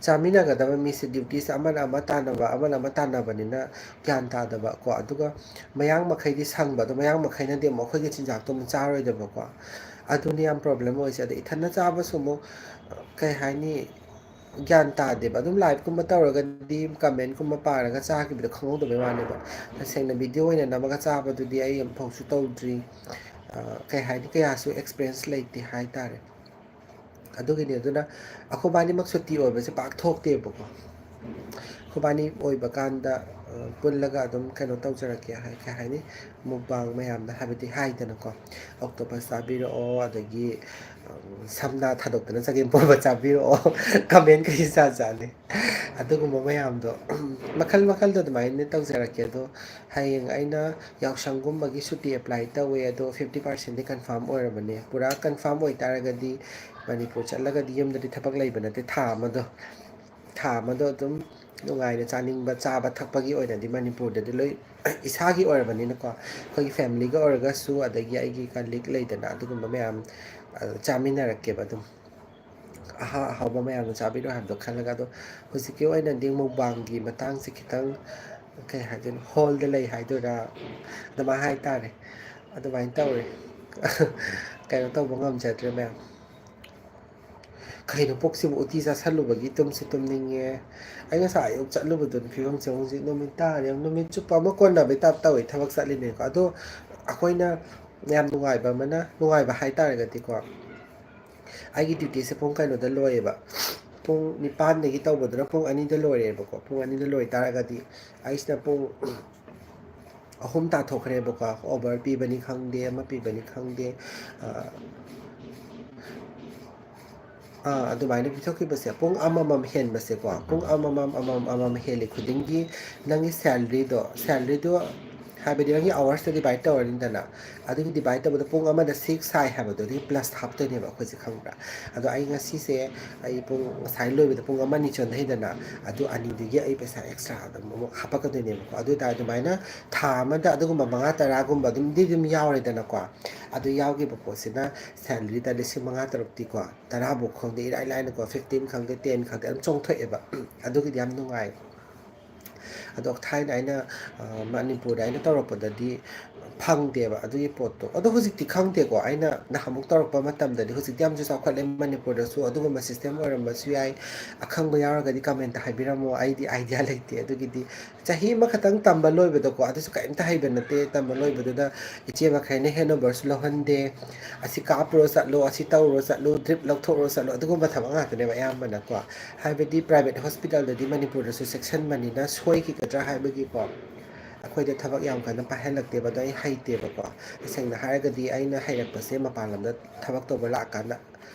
ꯆꯥꯃꯤꯟꯅꯒꯗꯕ ꯃꯤꯁꯦ ꯗ꯭ꯌꯨꯇꯤꯁꯦ ꯑꯃꯅ ꯑꯃ ꯇꯥꯟꯅꯕ ꯑꯃꯅ ꯑꯃ ꯇꯥꯟꯅꯕꯅꯤꯅ ꯒ꯭ꯌꯥꯟ ꯇꯥꯗꯕ ꯀꯣ ꯑꯗꯨꯒ ꯃꯌꯥꯡ ꯃꯈꯩꯗꯤ ꯁꯪꯕ ꯑꯗꯣ ꯃꯌꯥꯡ ꯃꯈꯩꯅꯗꯤ ꯑꯃꯨꯛ ꯑꯩꯈꯣꯏꯒꯤ ꯆꯤꯟꯖꯥꯛꯇꯣ ꯑꯃꯨꯛ ꯆꯥꯔꯣꯏꯗꯕꯀꯣ ꯑꯗꯨꯅꯤ ꯌꯥꯝ ꯄ꯭ꯔꯣꯕ꯭ꯂꯦꯝ ꯑꯣꯏꯁꯦ ꯑꯗ ꯏꯊꯟꯅ ꯆꯥꯕꯁꯨ ꯑꯃꯨꯛ ꯀꯩ ꯍꯥꯏꯅꯤ ꯒ꯭ꯌꯥꯟ ꯇꯥꯗꯦꯕ ꯑꯗꯨꯝ ꯂꯥꯏꯚꯀꯨꯝꯕ ꯇꯧꯔꯒꯗꯤ ꯀꯃꯦꯟꯠꯀꯨꯝꯕ ꯄꯥꯔꯒ ꯆꯥꯈꯤꯕꯗꯣ ꯈꯪꯍꯧꯗꯕꯩ ꯋꯥꯅꯦꯕ ꯇꯁꯦꯡꯅ ꯚꯤꯗꯤꯑꯣ ꯑꯣꯏꯅ ꯅꯝꯃꯒ ꯆꯥꯕꯗꯨꯗꯤ ꯑꯩ ꯑꯃꯨꯛꯐꯥꯎꯁꯨ ꯇꯧꯗ꯭ꯔꯤ ꯀꯩ ꯍꯥꯏꯅꯤ ꯀꯌꯥꯁꯨ ꯑꯦꯛꯁꯄꯤꯔꯤꯌꯦꯟꯁ ꯂꯩꯇꯦ ꯍꯥꯏꯇꯥꯔꯦ ꯑꯗꯨꯒꯤꯅꯤ ꯑꯗꯨꯅ ꯑꯩꯈꯣꯏꯕꯥꯅꯤꯃꯛ ꯁꯨꯇꯤ ꯑꯣꯏꯕꯁꯦ ꯄꯥꯛ ꯊꯣꯛꯇꯦꯕꯀꯣ ꯑꯩꯈꯣꯏꯕꯥꯅꯤ ꯑꯣꯏꯕ ꯀꯥꯟꯗ ꯄꯨꯜꯂꯒ ꯑꯗꯨꯝ ꯀꯩꯅꯣ ꯇꯧꯖꯔꯛꯀꯦ ꯀꯩ ꯍꯥꯏꯅꯤ ꯃꯨꯛꯕꯥꯡ ꯃꯌꯥꯝꯅ ꯍꯥꯏꯕꯗꯤ ꯍꯥꯏꯗꯅꯀꯣ ꯑꯣꯛꯇꯣꯄꯁ ꯆꯥꯕꯤꯔꯛꯑꯣ ꯑꯗꯒꯤ ꯁꯝꯅꯥ ꯊꯥꯗꯣꯛꯇꯅ ꯆꯒꯦꯝꯄꯣꯝꯕ ꯆꯥꯕꯤꯔꯛꯑꯣ ꯀꯃꯦꯟ ꯀꯩ ꯖꯥꯠ ꯖꯥꯠꯅꯤ ꯑꯗꯨꯒꯨꯝꯕ ꯃꯌꯥꯝꯗꯣ ꯃꯈꯜ ꯃꯈꯜꯗꯣ ꯑꯗꯨꯃꯥꯏꯅ ꯇꯧꯖꯔꯛꯀꯦ ꯑꯗꯣ ꯍꯌꯦꯡ ꯑꯩꯅ ꯌꯥꯎꯁꯪꯒꯨꯝꯕꯒꯤ ꯁꯨꯇꯤ ꯑꯦꯄ꯭ꯂꯥꯏ ꯇꯧꯋꯦ ꯑꯗꯣ 50%ꯗꯤ ꯀꯟꯐꯥꯔꯝ ꯑꯣꯏꯔꯕꯅꯦ ꯄꯨꯔꯥ ꯀꯟꯐꯥꯔꯝ ꯑꯣꯏꯇꯥꯔꯒꯗꯤ ꯃꯅꯤꯄꯨꯔ ꯆꯠꯂꯒꯗꯤ ꯌꯨꯝꯗꯗꯤ ꯊꯕꯛ ꯂꯩꯕ ꯅꯠꯇꯦ ꯊꯥ ꯑꯃꯗꯣ ꯑꯗꯨꯝ ꯅꯨꯡꯉꯥꯏꯅ ꯆꯥꯅꯤꯡꯕ ꯆꯥꯕ ꯊꯛꯄꯒꯤ ꯑꯣꯏꯅꯗꯤ ꯃꯅꯤꯄꯨꯔꯗꯗꯤ ꯂꯣꯏ ꯏꯁꯥꯒꯤ ꯑꯣꯏꯔꯕꯅꯤꯅꯀꯣ ꯑꯩꯈꯣꯏꯒꯤ ꯐꯦꯃꯤꯂꯤꯒ ꯑꯣꯏꯔꯒꯁꯨ ꯑꯗꯒꯤ ꯑꯩꯒꯤ ꯀꯂꯤꯛ ꯂꯩꯗꯅ ꯑꯗꯨꯒꯨꯝꯕ ꯃꯌꯥꯝ ꯆꯥꯃꯤꯟꯅꯔꯛꯀꯦꯕ ꯑꯗꯨꯝ ꯑꯍꯥꯎꯕ ꯃꯌꯥꯝꯅ ꯆꯥꯕꯤꯔꯣ ꯍꯥꯏꯕꯗꯣ ꯈꯜꯂꯒ ꯑꯗꯣ ꯍꯧꯖꯤꯛꯀꯤ ꯑꯣꯏꯅꯗꯤ ꯃꯨꯛꯕꯥꯡꯒꯤ ꯃꯇꯥꯡꯁꯦ ꯈꯤꯇꯪ ꯀꯩ ꯍꯥꯏꯗꯣꯏꯅꯣ ꯍꯣꯜꯗ ꯂꯩ ꯍꯥꯏꯗꯣꯏꯔꯥ ꯑꯗꯨꯃꯥꯏꯅ ꯍꯥꯏꯇꯥꯔꯦ ꯑꯗꯨꯃꯥꯏꯅ ꯇꯧꯔꯦ ꯀꯩꯅꯣ ꯇꯧꯕ ꯉꯝꯖꯗ꯭ꯔꯦ ꯃꯌꯥꯝ ꯀꯩꯅꯣ ꯄꯨꯛꯁꯤꯕꯨ ꯎꯇꯤ ꯆꯥꯁꯜꯂꯨꯕꯒꯤ ꯇꯨꯝꯁꯨ ꯇꯨꯝꯅꯤꯡꯉꯦ ꯑꯩ ꯉꯁꯥꯏ ꯑꯌꯨꯛ ꯆꯠꯂꯨꯕꯗꯨꯅꯤ ꯐꯤꯕꯝꯁꯦ ꯍꯧꯖꯤꯛ ꯅꯨꯃꯤꯠ ꯇꯥꯔꯦ ꯅꯨꯃꯤꯠ ꯆꯨꯞꯄ ꯑꯃ ꯀꯣꯟꯅꯕꯩ ꯇꯥꯏꯞ ꯇꯧꯋꯦ ꯊꯕꯛ ꯆꯠꯂꯤꯅꯦꯀꯣ ꯑꯗꯣ ꯑꯩꯈꯣꯏꯅ ꯌꯥꯝ ꯅꯨꯡꯉꯥꯏꯕ ꯑꯃꯅ ꯅꯨꯡꯉꯥꯏꯕ ꯍꯥꯏꯇꯥꯔꯒꯗꯤꯀꯣ ꯑꯩꯒꯤ ꯗ꯭ꯌꯨꯇꯤꯁꯦ ꯄꯨꯡ ꯀꯩꯅꯣꯗ ꯂꯣꯏꯌꯦꯕ ꯄꯨꯡ 9ꯗꯒꯤ ꯇꯧꯕꯗꯨꯅ ꯄꯨꯡ 2ꯗ ꯂꯣꯏꯔꯦꯕꯀꯣ ꯄꯨꯡ 2ꯗ ꯂꯣꯏ ꯇꯥꯔꯒꯗꯤ ꯑꯩꯁꯤꯅ ꯄꯨꯡ 3 ꯇꯥꯊꯣꯛꯈ꯭ꯔꯦꯕꯀꯣ ꯑꯣꯚꯔ ꯄꯤꯕꯅꯤ ꯈꯪꯗꯦ ꯑꯃ ꯄꯤꯕꯅꯤ ꯈꯪꯗꯦ ꯑꯗꯨꯃꯥꯏꯅ ꯄꯤꯊꯣꯛꯈꯤꯕꯁꯦ ꯄꯨꯡ ꯑꯃꯃꯝ ꯍꯦꯟꯕꯁꯦꯀꯣ ꯄꯨꯡ ꯑꯃꯃꯝ ꯍꯦꯜꯂꯤ ꯈꯨꯗꯤꯡꯒꯤ ꯅꯪꯒꯤ ꯁꯦꯂꯔꯤꯗꯣ ꯍꯥꯏꯕꯗꯤ ꯅꯪꯒꯤ ꯑꯋꯥꯔꯁꯇ ꯗꯤꯚꯥꯏꯠ ꯇꯧꯔꯅꯤꯗꯅ ꯑꯗꯨꯒꯤ ꯗꯤꯚꯥꯏꯠ ꯇꯧꯕꯗ ꯄꯨꯡ ꯑꯃꯗ 6 ꯁꯥꯏ ꯍꯥꯏꯕꯗꯣ ꯑꯗꯨꯒꯤ ꯄ꯭ꯂꯁ ꯍꯥꯞꯇꯣꯏꯅꯦꯕ ꯑꯩꯈꯣꯏꯁꯦ ꯈꯪꯕ꯭ꯔꯥ ꯑꯗꯣ ꯑꯩ ꯉꯁꯤꯁꯦ ꯑꯩ ꯄꯨꯡ ꯉꯁꯥꯏ ꯂꯣꯏꯕꯗ ꯄꯨꯡ 1-2 ꯆꯣꯟꯊꯩꯗꯅ ꯑꯗꯨ 2ꯗꯨꯒꯤ ꯑꯩ ꯄꯩꯁꯥ ꯑꯦꯛꯁꯇ꯭ꯔꯥ ꯑꯃꯨꯛ ꯍꯥꯞꯄꯛꯀꯗꯣꯏꯅꯦꯕꯀꯣ ꯑꯗꯨ ꯑꯣꯏꯇꯥꯔꯗꯤ ꯑꯗꯨꯃꯥꯏꯅ ꯊꯥ ꯑꯃꯗ ꯑꯗꯨꯒꯨꯝꯕ 5-10ꯒꯨꯝꯕ ꯑꯗꯨꯝ ꯌꯥꯎꯔꯦꯗꯅꯀꯣ ꯑꯗꯨ ꯌꯥꯎꯈꯤꯕ ꯄꯣꯠꯁꯤꯅ ꯁꯦꯂꯔꯤꯗ 5,000-6,000-7,000ꯇꯤꯀꯣ 10ꯐꯥꯎ ꯈꯪꯗꯦ ꯏꯔꯥꯏ ꯂꯥꯏꯅꯀꯣ 15 ꯈꯪꯗꯦ 10 ꯈꯪꯗꯦ ꯑꯗꯨꯝ ꯆꯣꯡꯊꯣꯛꯑꯦꯕ ꯑꯗꯨꯒꯤꯗꯤ ꯌꯥꯝ ꯅꯨꯡꯉꯥꯏ ꯑꯗꯣ ꯊꯥꯏꯅ ꯑꯩꯅ ꯃꯅꯤꯄꯨꯔꯗ ꯑꯩꯅ ꯇꯧꯔꯛꯄꯗꯗꯤ ꯐꯪꯗꯦꯕ ꯑꯗꯨꯒꯤ ꯄꯣꯠꯇꯣ ꯑꯗꯣ ꯍꯧꯖꯤꯛꯇꯤ ꯈꯪꯗꯦꯀꯣ ꯑꯩꯅ ꯅꯍꯥꯟꯃꯨꯛ ꯇꯧꯔꯛꯄ ꯃꯇꯝꯗꯗꯤ ꯍꯧꯖꯤꯛꯇꯤ ꯌꯥꯝꯁꯨ ꯆꯥꯎꯈꯠꯂꯦ ꯃꯅꯤꯄꯨꯔꯗꯁꯨ ꯑꯗꯨꯒꯨꯝꯕ ꯁꯤꯁꯇꯦꯝ ꯑꯣꯏꯔꯝꯕꯁꯨ ꯌꯥꯏ ꯑꯈꯪꯕ ꯌꯥꯎꯔꯒꯗꯤ ꯀꯃꯦꯟꯇ ꯍꯥꯏꯕꯤꯔꯝꯃꯣ ꯑꯩꯗꯤ ꯑꯥꯏꯗꯤꯌꯥ ꯂꯩꯇꯦ ꯑꯗꯨꯒꯤꯗꯤ ꯆꯍꯤ ꯑꯃꯈꯛꯇꯪ ꯇꯝꯕ ꯂꯣꯏꯕꯗꯀꯣ ꯑꯗꯨꯁꯨ ꯀꯔꯤꯝꯇ ꯍꯩꯕ ꯅꯠꯇꯦ ꯇꯝꯕ ꯂꯣꯏꯕꯗꯨꯗ ꯏꯆꯦ ꯃꯈꯩꯅ ꯍꯦꯟꯑꯣꯚꯔꯁꯨ ꯂꯧꯍꯟꯗꯦ ꯑꯁꯤ ꯀꯥꯞꯄꯨꯔꯣ ꯆꯠꯂꯣ ꯑꯁꯤ ꯇꯧꯔꯣ ꯆꯠꯂꯣ ꯗ꯭ꯔꯤꯞ ꯂꯧꯊꯣꯛꯎꯔꯣ ꯆꯠꯂꯣ ꯑꯗꯨꯒꯨꯝꯕ ꯊꯕꯛ ꯉꯥꯛꯇꯅꯦꯕ ꯑꯌꯥꯝꯕꯅꯀꯣ ꯍꯥꯏꯕꯗꯤ ꯄ꯭ꯔꯥꯏꯚꯦꯠ ꯍꯣꯁꯄꯤꯇꯥꯜꯗꯗꯤ ꯃꯅꯤꯄꯨꯔꯗꯁꯨ ꯆꯦꯛꯁꯤꯟꯕꯅꯤꯅ ꯁꯣꯏꯈꯤꯒꯗ꯭ꯔꯥ ꯍꯥꯏꯕꯒꯤꯀꯣ ꯑꯩꯈꯣꯏꯗ ꯊꯕꯛ ꯌꯥꯝ ꯀꯟꯅ ꯄꯥꯏꯍꯜꯂꯛꯇꯦꯕ ꯑꯗꯣ ꯑꯩ ꯍꯩꯇꯦꯕꯀꯣ ꯇꯁꯦꯡꯅ ꯍꯥꯏꯔꯒꯗꯤ ꯑꯩꯅ ꯍꯩꯔꯛꯄꯁꯦ ꯃꯄꯥꯟ ꯂꯝꯗ ꯊꯕꯛ ꯇꯧꯕ ꯂꯥꯛꯑꯀꯥꯟꯗ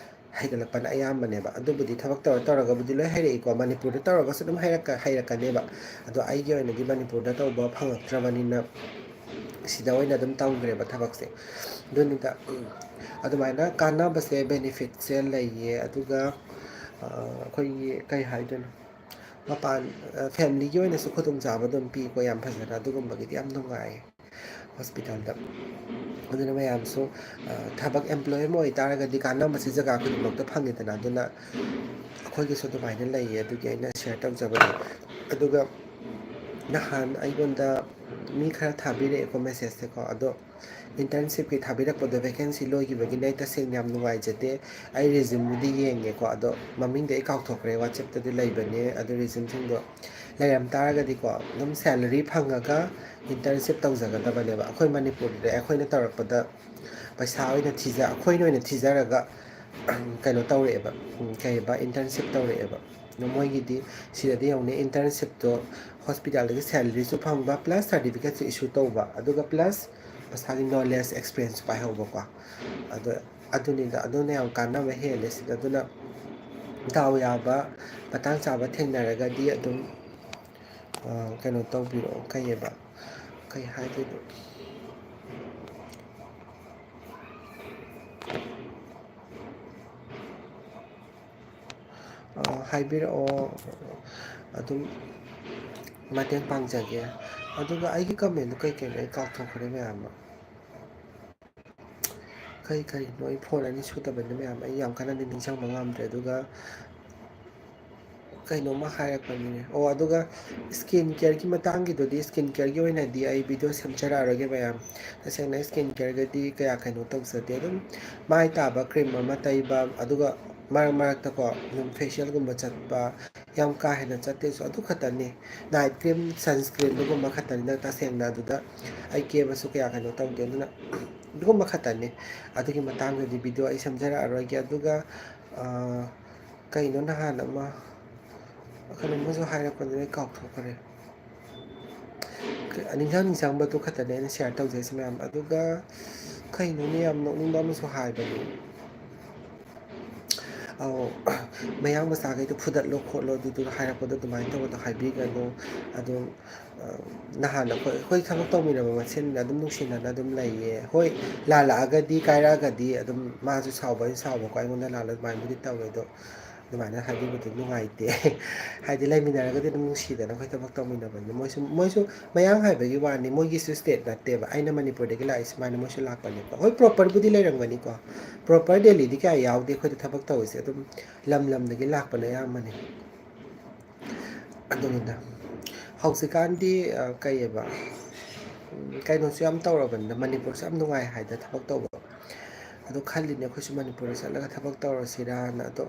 ꯍꯩꯒꯠꯂꯛꯄꯅ ꯑꯌꯥꯝꯕꯅꯦꯕ ꯑꯗꯨꯕꯨꯗꯤ ꯊꯕꯛ ꯇꯧꯔꯒꯕꯨꯗꯤ ꯂꯣꯏ ꯍꯩꯔꯛꯏꯀꯣ ꯃꯅꯤꯄꯨꯔꯗ ꯇꯧꯔꯒꯁꯨ ꯑꯗꯨꯝ ꯍꯩꯔꯛꯀꯅꯦꯕ ꯑꯗꯣ ꯑꯩꯒꯤ ꯑꯣꯏꯅꯗꯤ ꯃꯅꯤꯄꯨꯔꯗ ꯇꯧꯕ ꯐꯪꯉꯛꯇ꯭ꯔꯕꯅꯤꯅ ꯁꯤꯗ ꯑꯣꯏꯅ ꯑꯗꯨꯝ ꯇꯧꯈ꯭ꯔꯦꯕ ꯊꯕꯛꯁꯦ ꯑꯗꯨꯅꯤꯗ ꯑꯗꯨꯃꯥꯏꯅ ꯀꯥꯟꯅꯕꯁꯦ ꯕꯦꯅꯤꯐꯤꯠꯁꯦ ꯂꯩꯌꯦ ꯑꯗꯨꯒ ꯑꯩꯈꯣꯏꯒꯤ ꯀꯩ ꯍꯥꯏꯗꯣꯏꯅꯣ ꯃꯄꯥꯟ ꯐꯦꯃꯤꯂꯤꯒꯤ ꯑꯣꯏꯅꯁꯨ ꯈꯨꯗꯣꯡꯆꯥꯕ ꯑꯗꯨꯝ ꯄꯤꯀꯣ ꯌꯥꯝ ꯐꯖꯅ ꯑꯗꯨꯒꯨꯝꯕꯒꯤꯗꯤ ꯌꯥꯝ ꯅꯨꯡꯉꯥꯏꯌꯦ ꯍꯣꯁꯄꯤꯇꯥꯜꯗ ꯑꯗꯨꯅ ꯃꯌꯥꯝꯁꯨ ꯊꯕꯛ ꯑꯦꯝꯄ꯭ꯂꯣꯌ ꯑꯃ ꯑꯣꯏꯇꯥꯔꯒꯗꯤ ꯀꯥꯟꯅꯕꯁꯤ ꯖꯒꯥ ꯈꯨꯗꯤꯡꯃꯛꯇ ꯐꯪꯉꯤꯗꯅ ꯑꯗꯨꯅ ꯑꯩꯈꯣꯏꯒꯤꯁꯨ ꯑꯗꯨꯃꯥꯏꯅ ꯂꯩꯌꯦ ꯑꯗꯨꯒꯤ ꯑꯩꯅ ꯁꯤꯌꯔ ꯇꯧꯖꯕꯅꯦ ꯑꯗꯨꯒ ꯅꯍꯥꯟ ꯑꯩꯉꯣꯟꯗ ꯃꯤ ꯈꯔ ꯊꯥꯕꯤꯔꯛꯑꯦꯀꯣ ꯃꯦꯁꯦꯖꯁꯦꯀꯣ ꯑꯗꯣ ꯏꯟꯇꯔꯟꯁꯤꯞꯀꯤ ꯊꯥꯕꯤꯔꯛꯄꯗꯣ ꯚꯦꯀꯦꯟꯁꯤ ꯂꯣꯏꯈꯤꯕꯒꯤꯅꯦ ꯑꯩ ꯇꯁꯦꯡꯅ ꯌꯥꯝ ꯅꯨꯡꯉꯥꯏꯖꯗꯦ ꯑꯩ ꯔꯤꯖ꯭ꯌꯨꯝꯕꯨꯗꯤ ꯌꯦꯡꯉꯦꯀꯣ ꯑꯗꯣ ꯃꯃꯤꯡꯗꯤ ꯑꯩ ꯀꯥꯎꯊꯣꯛꯈ꯭ꯔꯦ ꯋꯥꯆꯦꯞꯇꯗꯤ ꯂꯩꯕꯅꯦ ꯑꯗꯨ ꯔꯤꯖ꯭ꯌꯨꯝꯁꯤꯡꯗꯣ ꯂꯩꯔꯝ ꯇꯥꯔꯒꯗꯤꯀꯣ ꯑꯗꯨꯝ ꯁꯦꯂꯔꯤ ꯐꯪꯉꯒ ꯏꯟꯇꯔꯟꯁꯤꯞ ꯇꯧꯖꯒꯗꯕꯅꯦꯕ ꯑꯩꯈꯣꯏ ꯃꯅꯤꯄꯨꯔꯗ ꯑꯩꯈꯣꯏꯅ ꯇꯧꯔꯛꯄꯗ ꯄꯩꯁꯥ ꯑꯣꯏꯅ ꯑꯩꯈꯣꯏꯅ ꯑꯣꯏꯅ ꯊꯤꯖꯔꯒ ꯀꯩꯅꯣ ꯇꯧꯔꯛꯑꯦꯕ ꯀꯩꯕ ꯏꯟꯇꯔꯟꯁꯤꯞ ꯇꯧꯔꯛꯑꯦꯕ ꯑꯗꯣ ꯃꯣꯏꯒꯤꯗꯤ ꯁꯤꯗꯗꯤ ꯌꯧꯅꯤ ꯏꯟꯇꯔꯟꯁꯤꯞꯇꯣ ꯍꯣꯁꯄꯤꯇꯥꯜꯗꯒꯤ ꯁꯦꯂꯔꯤꯁꯨ ꯐꯪꯕ ꯄ꯭ꯂꯁ ꯁꯥꯔꯇꯤꯐꯤꯀꯦꯠꯁꯨ ꯏꯁꯨ ꯇꯧꯕ ꯑꯗꯨꯒ ꯄ꯭ꯂꯁ ꯃꯁꯥꯒꯤ ꯅꯣꯂꯦꯖ ꯑꯦꯛꯁꯄꯤꯔꯤꯌꯦꯟꯁ ꯄꯥꯏꯍꯧꯕꯀꯣ ꯑꯗꯣ ꯑꯗꯨꯅꯤꯗ ꯑꯗꯨꯅ ꯌꯥꯝ ꯀꯥꯟꯅꯕ ꯍꯦꯜꯂꯦ ꯁꯤꯗ ꯑꯗꯨꯅ ꯗꯥꯎ ꯌꯥꯕ ꯃꯇꯥꯡ ꯆꯥꯕ ꯊꯦꯡꯅꯔꯒꯗꯤ ꯑꯗꯨꯝ ꯀꯩꯅꯣ ꯇꯧꯕꯤꯔꯛꯑꯣ ꯀꯩꯑꯕ ꯀꯩ ꯍꯥꯏꯗꯣꯏꯅꯣ ꯍꯥꯏꯕꯤꯔꯛꯑꯣ ꯑꯗꯨꯝ ꯃꯇꯦꯡ ꯄꯥꯡꯖꯒꯦ ꯑꯗꯨꯒ ꯑꯩꯒꯤ ꯀꯃꯦꯟꯗꯣ ꯀꯩꯀꯩꯅꯣ ꯑꯩ ꯀꯥꯎꯊꯣꯛꯈ꯭ꯔꯦ ꯃꯌꯥꯝ ꯑꯃ ꯀꯔꯤꯅꯣ ꯑꯩ ꯐꯣꯟ ꯑꯅꯤ ꯁꯨꯗꯕꯅꯤꯅ ꯃꯌꯥꯝ ꯑꯩ ꯌꯥꯝ ꯀꯟꯅꯗꯤ ꯅꯤꯡꯁꯤꯡꯕ ꯉꯝꯗ꯭ꯔꯦ ꯑꯗꯨꯒ ꯀꯩꯅꯣꯝꯃ ꯍꯥꯏꯔꯛꯄꯅꯤꯅꯦ ꯑꯣ ꯑꯗꯨꯒ ꯏꯁꯀꯤꯟ ꯀꯦꯌꯔꯒꯤ ꯃꯇꯥꯡꯒꯤꯗꯨꯗꯤ ꯏꯁꯀꯤꯟ ꯀꯦꯌꯔꯒꯤ ꯑꯣꯏꯅꯗꯤ ꯑꯩ ꯚꯤꯗꯤꯑꯣ ꯁꯦꯝꯖꯔꯛꯑꯔꯣꯏꯒꯦ ꯃꯌꯥꯝ ꯇꯁꯦꯡꯅ ꯏꯁꯀꯤꯟ ꯀꯦꯌꯔꯒꯗꯤ ꯀꯌꯥ ꯀꯩꯅꯣ ꯇꯧꯖꯗꯦ ꯑꯗꯨꯝ ꯃꯥꯏ ꯇꯥꯕ ꯀ꯭ꯔꯤꯝ ꯑꯃ ꯇꯩꯕ ꯑꯗꯨꯒ ꯃꯔꯛ ꯃꯔꯛꯇꯀꯣ ꯑꯗꯨꯝ ꯐꯦꯁꯤꯌꯦꯜꯒꯨꯝꯕ ꯆꯠꯄ ꯌꯥꯝ ꯀꯥ ꯍꯦꯟꯅ ꯆꯠꯇꯦꯁꯨ ꯑꯗꯨ ꯈꯛꯇꯅꯤ ꯅꯥꯏꯠ ꯀ꯭ꯔꯤꯝ ꯁꯟꯁꯀ꯭ꯔꯤꯟꯗꯨꯒꯨꯝꯕ ꯈꯛꯇꯅꯤꯅ ꯇꯁꯦꯡꯅ ꯑꯗꯨꯗ ꯑꯩ ꯀꯦꯕꯁꯨ ꯀꯌꯥ ꯀꯩꯅꯣ ꯇꯧꯗꯦ ꯑꯗꯨꯅ ꯑꯗꯨꯒꯨꯝꯕ ꯈꯛꯇꯅꯤ ꯑꯗꯨꯒꯤ ꯃꯇꯥꯡꯗꯗꯤ ꯚꯤꯗꯤꯑꯣ ꯑꯩ ꯁꯦꯝꯖꯔꯛꯑꯔꯣꯏꯒꯦ ꯑꯗꯨꯒ ꯀꯩꯅꯣ ꯅꯍꯥꯟ ꯑꯃ ꯀꯩꯅꯣꯝꯃꯁꯨ ꯍꯥꯏꯔꯛꯄꯗꯨꯅ ꯑꯩ ꯀꯥꯎꯊꯣꯛꯈ꯭ꯔꯦ ꯅꯤꯡꯁꯤꯡꯕꯗꯨ ꯈꯛꯇꯅꯦ ꯑꯩꯅ ꯁꯤꯌꯔ ꯇꯧꯖꯩꯁꯤ ꯃꯌꯥꯝ ꯑꯗꯨꯒ ꯀꯩꯅꯣꯅꯦ ꯌꯥꯝ ꯅꯣꯛꯅꯤꯡꯕ ꯑꯃꯁꯨ ꯍꯥꯏꯕꯅꯦ ꯃꯌꯥꯡ ꯃꯆꯥꯈꯩꯗꯣ ꯐꯨꯗꯠꯂꯣ ꯈꯣꯠꯂꯣ ꯑꯗꯨꯗꯨꯒ ꯍꯥꯏꯔꯛꯄꯗꯣ ꯑꯗꯨꯃꯥꯏꯅ ꯇꯧꯕꯗꯣ ꯍꯥꯏꯕꯤꯒꯅꯨ ꯑꯗꯨꯝ ꯅꯍꯥꯟ ꯑꯩꯈꯣꯏ ꯊꯕꯛ ꯇꯧꯃꯤꯟꯅꯕ ꯃꯁꯦꯟꯅ ꯑꯗꯨꯝ ꯅꯨꯡꯁꯤꯅꯅ ꯑꯗꯨꯝ ꯂꯩꯌꯦ ꯍꯣꯏ ꯂꯥꯜꯂꯛꯑꯒꯗꯤ ꯀꯥꯏꯔꯛꯑꯒꯗꯤ ꯑꯗꯨꯝ ꯃꯥꯁꯨ ꯁꯥꯎꯕ ꯑꯩꯁꯨ ꯁꯥꯎꯕꯀꯣ ꯑꯩꯉꯣꯟꯗ ꯂꯥꯜꯂ ꯑꯗꯨꯃꯥꯏꯅꯕꯨꯗꯤ ꯇꯧꯋꯦ ꯑꯗꯣ ꯑꯗꯨꯃꯥꯏꯅ ꯍꯥꯏꯕꯤꯕꯗꯣ ꯅꯨꯡꯉꯥꯏꯇꯦ ꯍꯥꯏꯗꯤ ꯂꯩꯃꯤꯟꯅꯔꯒꯗꯤ ꯑꯗꯨꯝ ꯅꯨꯡꯁꯤꯗꯅ ꯑꯩꯈꯣꯏ ꯊꯕꯛ ꯇꯧꯃꯤꯟꯅꯕꯅꯤ ꯃꯣꯏꯁꯨ ꯃꯌꯥꯡ ꯍꯥꯏꯕꯒꯤ ꯋꯥꯅꯤ ꯃꯣꯏꯒꯤꯁꯨ ꯏꯁꯇꯦꯠ ꯅꯠꯇꯦꯕ ꯑꯩꯅ ꯃꯅꯤꯄꯨꯔꯗꯒꯤ ꯂꯥꯛꯏ ꯁꯨꯃꯥꯏꯅ ꯃꯣꯏꯁꯨ ꯂꯥꯛꯄꯅꯦꯀꯣ ꯍꯣꯏ ꯄ꯭ꯔꯣꯄꯔꯕꯨꯗꯤ ꯂꯩꯔꯝꯒꯅꯤꯀꯣ ꯄ꯭ꯔꯣꯄꯔ ꯗꯦꯜꯂꯤꯗꯤ ꯀꯌꯥ ꯌꯥꯎꯗꯦ ꯑꯩꯈꯣꯏꯗ ꯊꯕꯛ ꯇꯧꯔꯤꯁꯦ ꯑꯗꯨꯝ ꯂꯝ ꯂꯝꯗꯒꯤ ꯂꯥꯛꯄꯅ ꯑꯌꯥꯝꯕꯅꯤ ꯑꯗꯨꯅꯤꯗ ꯍꯧꯖꯤꯛꯀꯥꯟꯗꯤ ꯀꯩꯑꯕ ꯀꯩꯅꯣꯁꯨ ꯌꯥꯝ ꯇꯧꯔꯕꯅꯤꯅ ꯃꯅꯤꯄꯨꯔꯁꯨ ꯌꯥꯝ ꯅꯨꯡꯉꯥꯏ ꯍꯥꯏꯗ ꯊꯕꯛ ꯇꯧꯕ ꯑꯗꯣ ꯈꯜꯂꯤꯅꯦ ꯑꯩꯈꯣꯏꯁꯨ ꯃꯅꯤꯄꯨꯔꯗ ꯆꯠꯂꯒ ꯊꯕꯛ ꯇꯧꯔꯁꯤꯔꯅ ꯑꯗꯣ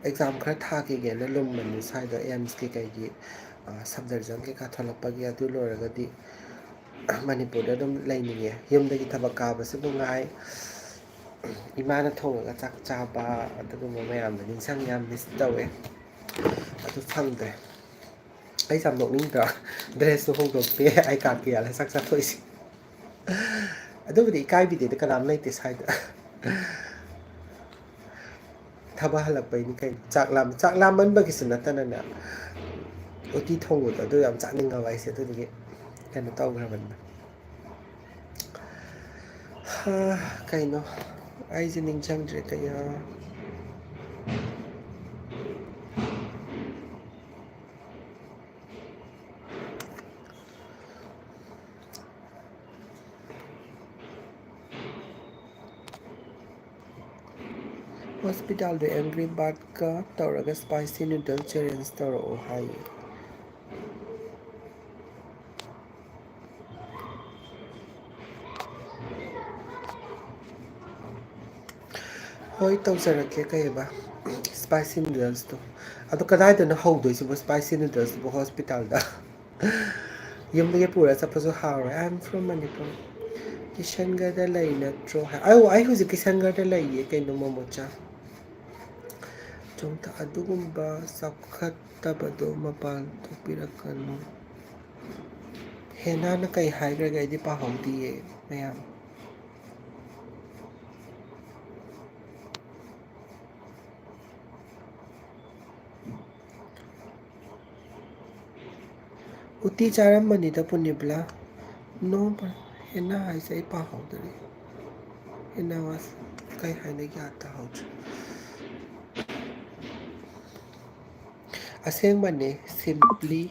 ꯑꯦꯛꯖꯥꯝ ꯈꯔ ꯊꯥꯈꯤꯒꯦꯅ ꯂꯨꯝꯕꯅꯤ ꯁ꯭ꯋꯥꯏꯗ ꯑꯦꯝꯁꯀꯤ ꯀꯩꯒꯤ ꯁꯕꯗꯔꯖꯟ ꯀꯩꯀꯥ ꯊꯣꯛꯂꯛꯄꯒꯤ ꯑꯗꯨ ꯂꯣꯏꯔꯒꯗꯤ ꯃꯅꯤꯄꯨꯔꯗ ꯑꯗꯨꯝ ꯂꯩꯅꯤꯡꯉꯦ ꯌꯨꯝꯗꯒꯤ ꯊꯕꯛ ꯀꯥꯕꯁꯨ ꯅꯨꯡꯉꯥꯏ ꯏꯃꯥꯅ ꯊꯣꯡꯉꯒ ꯆꯥꯛ ꯆꯥꯕ ꯑꯗꯨꯒꯨꯝꯕ ꯃꯌꯥꯝꯗꯣ ꯅꯤꯡꯁꯤꯡ ꯌꯥꯝ ꯃꯤꯁ ꯇꯧꯋꯦ ꯑꯗꯨ ꯐꯪꯗ꯭ꯔꯦ ꯑꯩꯁꯦ ꯌꯥꯝ ꯅꯣꯛꯅꯤꯡꯗ꯭ꯔꯥ ꯗ꯭ꯔꯦꯁꯁꯨ ꯍꯣꯡꯗꯣꯛꯇꯦ ꯑꯩ ꯀꯥꯔꯠꯀ ꯌꯥꯜꯂꯒ ꯆꯥꯛ ꯆꯥꯊꯣꯛꯏꯁꯦ ꯑꯗꯨꯕꯨꯗꯤ ꯏꯀꯥꯏꯕꯤꯗꯦꯗ ꯀꯅꯥꯝ ꯂꯩꯇꯦ ꯁ꯭ꯋꯥꯏꯗ ꯊꯕꯛ ꯍꯜꯂꯛꯄꯩꯅꯤ ꯀꯩꯅꯣ ꯆꯥꯛ ꯂꯥꯝꯃꯟꯕꯒꯤꯁꯨ ꯅꯠꯇꯅꯅꯦ ꯎꯇꯤ ꯊꯣꯡꯕꯗꯣ ꯑꯗꯨ ꯌꯥꯝ ꯆꯥꯅꯤꯡꯉꯕ ꯑꯩꯁꯦ ꯑꯗꯨꯗꯨꯒꯤ ꯀꯩꯅꯣ ꯇꯧꯈ꯭ꯔꯕꯅꯤꯅ ꯀꯩꯅꯣ ꯑꯩꯁꯦ ꯅꯤꯡꯁꯤꯡꯗ꯭ꯔꯦ ꯀꯌꯥ ꯍꯣꯁꯄꯤꯇꯥꯜꯗ ꯑꯦꯡꯒ꯭ꯔꯤ ꯕꯥꯔꯠꯀ ꯇꯧꯔꯒ ꯁ꯭ꯄꯥꯏꯁꯤ ꯅꯨꯗꯜ ꯆꯦꯂꯦꯟꯖ ꯇꯧꯔꯛꯑꯣ ꯍꯥꯏꯌꯦ ꯍꯣꯏ ꯇꯧꯖꯔꯛꯀꯦ ꯀꯩꯕ ꯁ꯭ꯄꯥꯏꯁꯤ ꯅꯨꯗꯜꯁꯇꯣ ꯑꯗꯣ ꯀꯗꯥꯏꯗꯅꯣ ꯍꯧꯗꯣꯏꯁꯤꯕꯣ ꯁ꯭ꯄꯥꯏꯁꯤ ꯅꯨꯗꯜꯁꯇꯨꯕꯨ ꯍꯣꯁꯄꯤꯇꯥꯜꯗ ꯌꯨꯝꯗꯒꯤ ꯄꯨꯔ ꯆꯠꯄꯁꯨ ꯍꯥꯎꯔꯣꯏ ꯑꯥꯏ ꯑꯦꯝ ꯐ꯭ꯔꯣꯝ ꯃꯅꯤꯄꯨꯔ ꯀꯤꯁꯟꯒꯗ ꯂꯩ ꯅꯠꯇ꯭ꯔꯣ ꯑꯩ ꯍꯧꯖꯤꯛ ꯀꯤꯁꯟꯒꯗ ꯂꯩꯌꯦ ꯀꯩꯅꯣ ꯃꯣꯃꯣꯆꯥ ꯆꯣꯡꯊ ꯑꯗꯨꯒꯨꯝꯕ ꯆꯥꯎꯈꯠꯇꯕꯗꯣ ꯃꯄꯥꯟ ꯊꯣꯛꯄꯤꯔꯛꯀꯅꯨ ꯍꯦꯅꯥꯅ ꯀꯩ ꯍꯥꯏꯈ꯭ꯔꯒ ꯑꯩꯗꯤ ꯄꯥꯍꯧꯗꯤꯌꯦ ꯃꯌꯥꯝ ꯎꯇꯤ ꯆꯥꯔꯝꯕꯅꯤꯗ ꯄꯨꯅꯤꯕꯂꯥ ꯅꯣ ꯍꯦꯟꯅ ꯍꯥꯏꯁꯦ ꯑꯩ ꯄꯥꯍꯧꯗꯔꯦ ꯍꯦꯟꯅ ꯋꯥꯁ ꯀꯩ ꯍꯥꯏꯅ ꯒ꯭ꯌꯥꯟ ꯇꯥꯍꯧꯗ꯭ꯔꯦ ꯑꯁꯦꯡꯕꯅꯦ ꯁꯤꯝꯄ꯭ꯂꯤ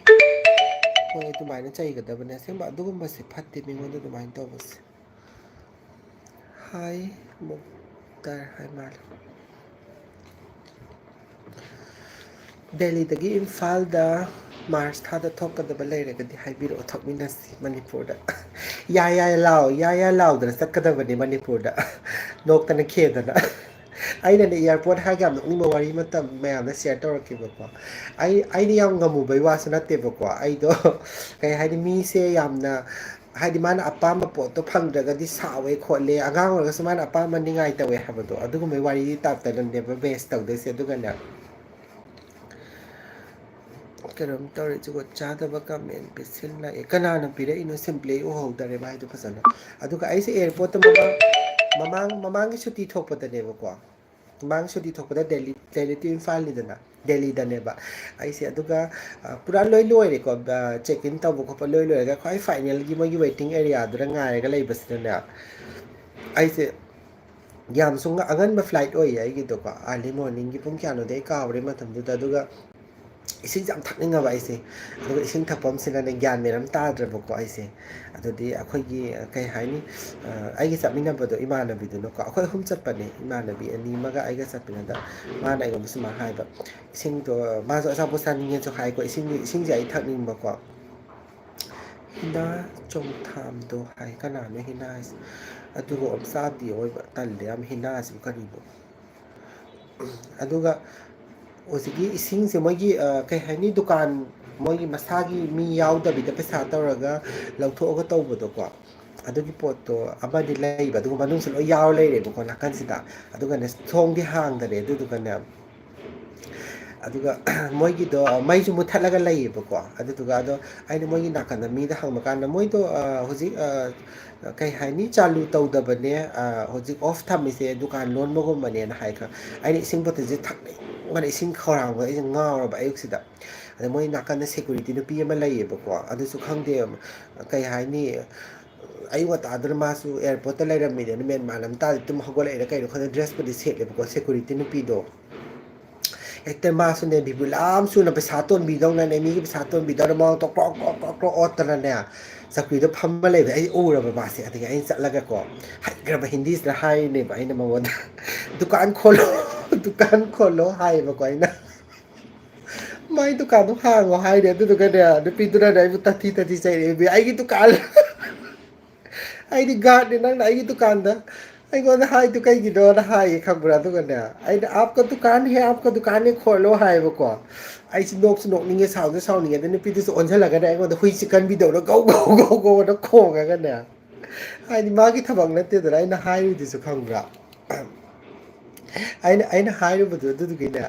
ꯍꯣꯏ ꯑꯗꯨꯃꯥꯏꯅ ꯆꯩꯒꯗꯕꯅꯦ ꯑꯁꯦꯡꯕ ꯑꯗꯨꯒꯨꯝꯕꯁꯦ ꯐꯠꯇꯦ ꯃꯤꯉꯣꯟꯗ ꯑꯗꯨꯃꯥꯏꯅ ꯇꯧꯕꯁꯦ ꯍꯥꯏ ꯃꯨꯛꯇꯔ ꯍꯥꯏ ꯃꯥꯜꯂꯦ ꯗꯦꯜꯂꯤꯗꯒꯤ ꯏꯝꯐꯥꯜꯗ ꯃꯥꯔꯆ ꯊꯥꯗ ꯊꯣꯛꯀꯗꯕ ꯂꯩꯔꯒꯗꯤ ꯍꯥꯏꯕꯤꯔꯛꯑꯣ ꯊꯣꯛꯃꯤꯟꯅꯁꯤ ꯃꯅꯤꯄꯨꯔꯗ ꯌꯥꯏ ꯌꯥꯏ ꯂꯥꯎ ꯌꯥꯏ ꯌꯥꯏ ꯂꯥꯎꯗꯅ ꯆꯠꯀꯗꯕꯅꯤ ꯃꯅꯤꯄꯨꯔꯗ ꯅꯣꯛꯇꯅ ꯈꯦꯗꯅ ꯑꯩꯅꯅꯦ ꯏꯌꯥꯔꯄꯣꯔꯠ ꯍꯥꯏꯔꯒ ꯌꯥꯝ ꯅꯣꯛꯅꯤꯡꯕ ꯋꯥꯔꯤ ꯃꯇꯝ ꯃꯌꯥꯝꯅ ꯁꯤꯌꯔ ꯇꯧꯔꯛꯈꯤꯕꯀꯣ ꯑꯩꯅ ꯌꯥꯝ ꯉꯝꯃꯨꯕꯩ ꯋꯥꯁꯨ ꯅꯠꯇꯦꯕꯀꯣ ꯑꯩꯗꯣ ꯀꯩ ꯍꯥꯏꯅꯤ ꯃꯤꯁꯦ ꯌꯥꯝꯅ ꯍꯥꯏꯗꯤ ꯃꯥꯅ ꯑꯄꯥꯝꯕ ꯄꯣꯠꯇꯣ ꯐꯪꯗ꯭ꯔꯒꯗꯤ ꯁꯥꯎꯋꯦ ꯈꯣꯠꯂꯦ ꯑꯉꯥꯡ ꯑꯣꯏꯔꯒꯁꯨ ꯃꯥꯅ ꯑꯄꯥꯝꯕ ꯅꯤꯡꯉꯥꯏ ꯇꯧꯋꯦ ꯍꯥꯏꯕꯗꯣ ꯑꯗꯨꯒꯨꯝꯕꯒꯤ ꯋꯥꯔꯤ ꯇꯥꯏꯞꯇꯅꯅꯦꯕ ꯕꯦꯁ ꯇꯧꯗꯣꯏꯁꯦ ꯑꯗꯨꯒꯅꯦ ꯀꯩꯅꯣꯝ ꯇꯧꯔꯦ ꯖꯨꯒꯣꯠ ꯆꯥꯗꯕ ꯀꯃꯦꯟ ꯄꯤꯁꯤꯜꯂꯛꯑꯦ ꯀꯅꯥꯅ ꯄꯤꯔꯛꯏꯅꯣ ꯁꯤꯝꯄ꯭ꯂꯤ ꯑꯩ ꯎꯍꯧꯗꯔꯦ ꯃꯥꯏꯗꯣ ꯐꯖꯅ ꯑꯗꯨꯒ ꯑꯩꯁꯦ ꯑꯦꯌꯥꯔꯄꯣꯔꯠꯇ ꯃꯃꯥꯡꯒꯤ ꯁꯨꯇꯤ ꯊꯣꯛꯄꯗꯅꯦꯕꯀꯣ ꯃꯃꯥꯡ ꯁꯨꯇꯤ ꯊꯣꯛꯄꯗ ꯗꯦꯜꯂꯤ ꯇꯨ ꯏꯝꯐꯥꯜꯅꯤꯗꯅ ꯗꯦꯜꯂꯤꯗꯅꯦꯕ ꯑꯩꯁꯦ ꯑꯗꯨꯒ ꯄꯨꯔꯥ ꯂꯣꯏꯔꯦꯀꯣ ꯆꯦꯛ ꯏꯟ ꯇꯧꯕ ꯈꯣꯠꯄ ꯂꯣꯏꯔꯒ ꯈ꯭ꯋꯥꯏ ꯐꯥꯏꯅꯦꯜꯒꯤ ꯃꯣꯏꯒꯤ ꯋꯦꯇꯤꯡ ꯑꯦꯔꯤꯌꯥꯗꯨꯗ ꯉꯥꯏꯔꯒ ꯂꯩꯕꯁꯤꯗꯅꯦ ꯑꯩꯁꯦ ꯌꯥꯝꯁꯨ ꯑꯉꯟꯕ ꯐ꯭ꯂꯥꯏꯠ ꯑꯣꯏꯌꯦ ꯑꯩꯒꯤꯗꯣꯀꯣ ꯑꯥꯔꯂꯤ ꯃꯣꯔꯅꯤꯡꯒꯤ ꯄꯨꯡ ꯀꯌꯥꯅꯣꯗꯤ ꯑꯩ ꯀꯥꯎꯔꯦ ꯃꯇꯝꯗꯨꯗ ꯑꯗꯨꯒ ꯏꯁꯤꯡꯁꯦ ꯌꯥꯝ ꯊꯛꯅꯤꯡꯉꯕ ꯑꯩꯁꯦ ꯑꯗꯨꯒ ꯏꯁꯤꯡ ꯊꯛꯐꯝꯁꯤꯅꯅꯦ ꯒ꯭ꯌꯥꯟ ꯃꯦꯟ ꯑꯃ ꯇꯥꯗ꯭ꯔꯕꯀꯣ ꯑꯩꯁꯦ ꯑꯗꯨꯗꯤ ꯑꯩꯈꯣꯏꯒꯤ ꯀꯩ ꯍꯥꯏꯅꯤ ꯑꯩꯒꯤ ꯆꯠꯃꯤꯟꯅꯕꯗꯣ ꯏꯃꯥꯟꯅꯕꯤꯗꯨꯅꯀꯣ ꯑꯩꯈꯣꯏ ꯑꯍꯨꯝꯆꯠꯄꯅꯦ ꯏꯃꯥꯟꯅꯕꯤ ꯑꯅꯤ ꯑꯃꯒ ꯑꯩꯒ ꯆꯠꯄꯅꯤꯗ ꯃꯥꯅ ꯑꯩꯉꯣꯟꯗ ꯁꯨꯃꯥꯏꯅ ꯍꯥꯏꯕ ꯏꯁꯤꯡꯗꯣ ꯃꯥꯁꯨ ꯑꯆꯥꯄꯣꯠ ꯆꯥꯅꯤꯡꯉꯦꯁꯨ ꯍꯥꯏꯀꯣ ꯏꯁꯤꯡꯁꯦ ꯑꯩ ꯊꯛꯅꯤꯡꯕꯀꯣ ꯍꯤꯅꯥ ꯆꯣꯡꯊꯥꯝꯗꯣ ꯍꯥꯏ ꯀꯅꯥꯅꯣ ꯍꯤꯅꯥ ꯍꯥꯏꯁꯦ ꯑꯗꯨꯒ ꯆꯥꯗꯦ ꯑꯣꯏꯕ ꯇꯜꯂꯦ ꯌꯥꯝ ꯍꯤꯅꯥꯁꯤꯕꯨ ꯀꯔꯤꯅꯣ ꯑꯗꯨꯒ ꯍꯧꯖꯤꯛꯀꯤ ꯏꯁꯤꯡꯁꯦ ꯃꯣꯏꯒꯤ ꯀꯩ ꯍꯥꯏꯅꯤ ꯗꯨꯀꯥꯟ ꯃꯣꯏꯒꯤ ꯃꯁꯥꯒꯤ ꯃꯤ ꯌꯥꯎꯗꯕꯤꯗ ꯄꯩꯁꯥ ꯇꯧꯔꯒ ꯂꯧꯊꯣꯛꯑꯒ ꯇꯧꯕꯗꯣꯀꯣ ꯑꯗꯨꯒꯤ ꯄꯣꯠꯇꯣ ꯑꯃꯗꯤ ꯂꯩꯕ ꯑꯗꯨꯒ ꯃꯅꯨꯡꯁꯨ ꯂꯣꯏ ꯌꯥꯎꯔ ꯂꯩꯔꯦꯕꯀꯣ ꯅꯥꯀꯟꯁꯤꯗ ꯑꯗꯨꯒꯅꯦ ꯊꯣꯡꯗꯤ ꯍꯥꯡꯗꯔꯦ ꯑꯗꯨꯗꯨꯒꯅꯦ ꯑꯗꯨꯒ ꯃꯣꯏꯒꯤꯗꯣ ꯃꯩꯁꯨ ꯃꯨꯠꯊꯠꯂꯒ ꯂꯩꯌꯦꯕꯀꯣ ꯑꯗꯨꯗꯨꯒ ꯑꯗꯣ ꯑꯩꯅ ꯃꯣꯏꯒꯤ ꯅꯥꯀꯟꯗ ꯃꯤꯗ ꯍꯪꯕ ꯀꯥꯟꯗ ꯃꯣꯏꯗꯣ ꯍꯧꯖꯤꯛ ꯀꯩ ꯍꯥꯏꯅꯤ ꯆꯥꯂꯨ ꯇꯧꯗꯕꯅꯦ ꯍꯧꯖꯤꯛ ꯑꯣꯐ ꯊꯝꯃꯤꯁꯦ ꯗꯨꯀꯥꯟ ꯂꯣꯟꯕꯒꯨꯝꯕꯅꯦꯅ ꯍꯥꯏꯈ꯭ꯔ ꯑꯩꯅ ꯏꯁꯤꯡ ꯕꯣꯇꯜꯁꯦ ꯊꯛꯅꯤꯡꯕꯅ ꯏꯁꯤꯡ ꯈꯧꯔꯥꯡꯕꯒ ꯑꯩꯁꯦ ꯉꯥꯎꯔꯕ ꯑꯌꯨꯛꯁꯤꯗ ꯑꯗ ꯃꯣꯏ ꯅꯥꯀꯟꯗ ꯁꯦꯀꯨꯔꯤꯇꯤ ꯅꯨꯄꯤ ꯑꯃ ꯂꯩꯌꯦꯕꯀꯣ ꯑꯗꯨꯁꯨ ꯈꯪꯗꯦ ꯀꯩ ꯍꯥꯏꯅꯤ ꯑꯌꯨꯛ ꯉꯟꯇꯥꯗꯨꯅ ꯃꯥꯁꯨ ꯑꯦꯌꯥꯔꯄꯣꯔꯠꯇ ꯂꯩꯔꯝꯃꯤꯅꯦꯅ ꯃꯦꯟ ꯃꯥꯟ ꯑꯃ ꯇꯥꯔꯗꯤ ꯇꯨꯝ ꯍꯧꯒꯠꯂꯛꯏꯔ ꯀꯩꯅꯣ ꯈꯪꯗꯦ ꯗ꯭ꯔꯦꯁꯄꯨꯗꯤ ꯁꯦꯠꯂꯦꯕꯀꯣ ꯁꯦꯀꯨꯔꯤꯇꯤ ꯅꯨꯄꯤꯗꯣ ꯍꯦꯛꯇ ꯃꯥꯁꯨꯅꯦ ꯕꯤꯕꯨꯂꯥ ꯑꯃ ꯆꯨꯅ ꯄꯩꯁꯥ ꯇꯣꯟꯕꯤꯗꯧꯅꯅꯦ ꯃꯤꯒꯤ ꯄꯩꯁꯥ ꯇꯣꯟꯕꯤꯗꯧꯅ ꯃꯉꯣꯟ ꯀ꯭ꯔꯣꯛ ꯑꯣꯠꯇꯅꯅꯦ ꯆꯧꯀ꯭ꯔꯤꯗꯣ ꯐꯝꯃ ꯂꯩꯕ ꯑꯩ ꯎꯔꯕ ꯃꯥꯁꯦ ꯑꯗꯒꯤ ꯑꯩꯅ ꯆꯠꯂꯒꯀꯣ ꯍꯩꯈ꯭ꯔꯕ ꯍꯤꯟꯗꯤꯁꯤꯗ ꯍꯥꯏꯔꯤꯅꯦꯕ ꯑꯩꯅ ꯃꯉꯣꯟꯗ ꯗꯨꯀꯥꯟ ꯈꯣꯜꯂꯣ ꯗꯨꯀꯥꯟ ꯈꯣꯜꯂꯣ ꯍꯥꯏꯌꯦꯕꯀꯣ ꯑꯩꯅ ꯃꯥꯏ ꯗꯨꯀꯥꯟꯗꯣ ꯍꯥꯡꯉꯣ ꯍꯥꯏꯔꯦ ꯑꯗꯨꯗꯨꯒꯅꯦ ꯅꯨꯄꯤꯗꯨꯅꯅꯦ ꯑꯩꯕꯨ ꯇꯥꯊꯤ ꯆꯩꯔꯛꯏ ꯑꯩꯒꯤ ꯗꯨꯀꯥꯟ ꯑꯩꯗꯤ ꯒꯥꯔꯗꯅꯦ ꯅꯪꯅ ꯑꯩꯒꯤ ꯗꯨꯀꯥꯟꯗ ꯑꯩꯉꯣꯟꯗ ꯍꯥꯏꯗꯨ ꯀꯩꯒꯤꯅꯣꯅ ꯍꯥꯏꯌꯦ ꯈꯪꯕ꯭ꯔꯥ ꯑꯗꯨꯒꯅꯦ ꯑꯩꯅ ꯑꯥꯞꯀ ꯗꯨꯀꯥꯟ ꯍꯦ ꯑꯥꯞꯀ ꯗꯨꯀꯥꯟ ꯍꯦ ꯈꯣꯠꯂꯣ ꯍꯥꯏꯌꯦꯕꯀꯣ ꯑꯩꯁꯤ ꯅꯣꯛꯁꯨ ꯅꯣꯛꯅꯤꯡꯉꯦ ꯁꯥꯎꯁꯨ ꯁꯥꯎꯅꯤꯡꯉꯦ ꯑꯗ ꯅꯨꯄꯤꯗꯨꯁꯨ ꯑꯣꯟꯁꯤꯜꯂꯒꯅꯦ ꯑꯩꯉꯣꯟꯗ ꯍꯨꯏ ꯆꯤꯛꯀꯟꯕꯤꯗꯧꯅ ꯒꯧ ꯈꯣꯡꯉꯒꯅꯦ ꯍꯥꯏꯗꯤ ꯃꯥꯒꯤ ꯊꯕꯛ ꯅꯠꯇꯦꯗꯅ ꯑꯩꯅ ꯍꯥꯏꯔꯨꯗꯨꯁꯨ ꯈꯪꯕ꯭ꯔꯥ ꯑꯩꯅ ꯍꯥꯏꯔꯨꯕꯗꯣ ꯑꯗꯨꯗꯨꯒꯤꯅꯦ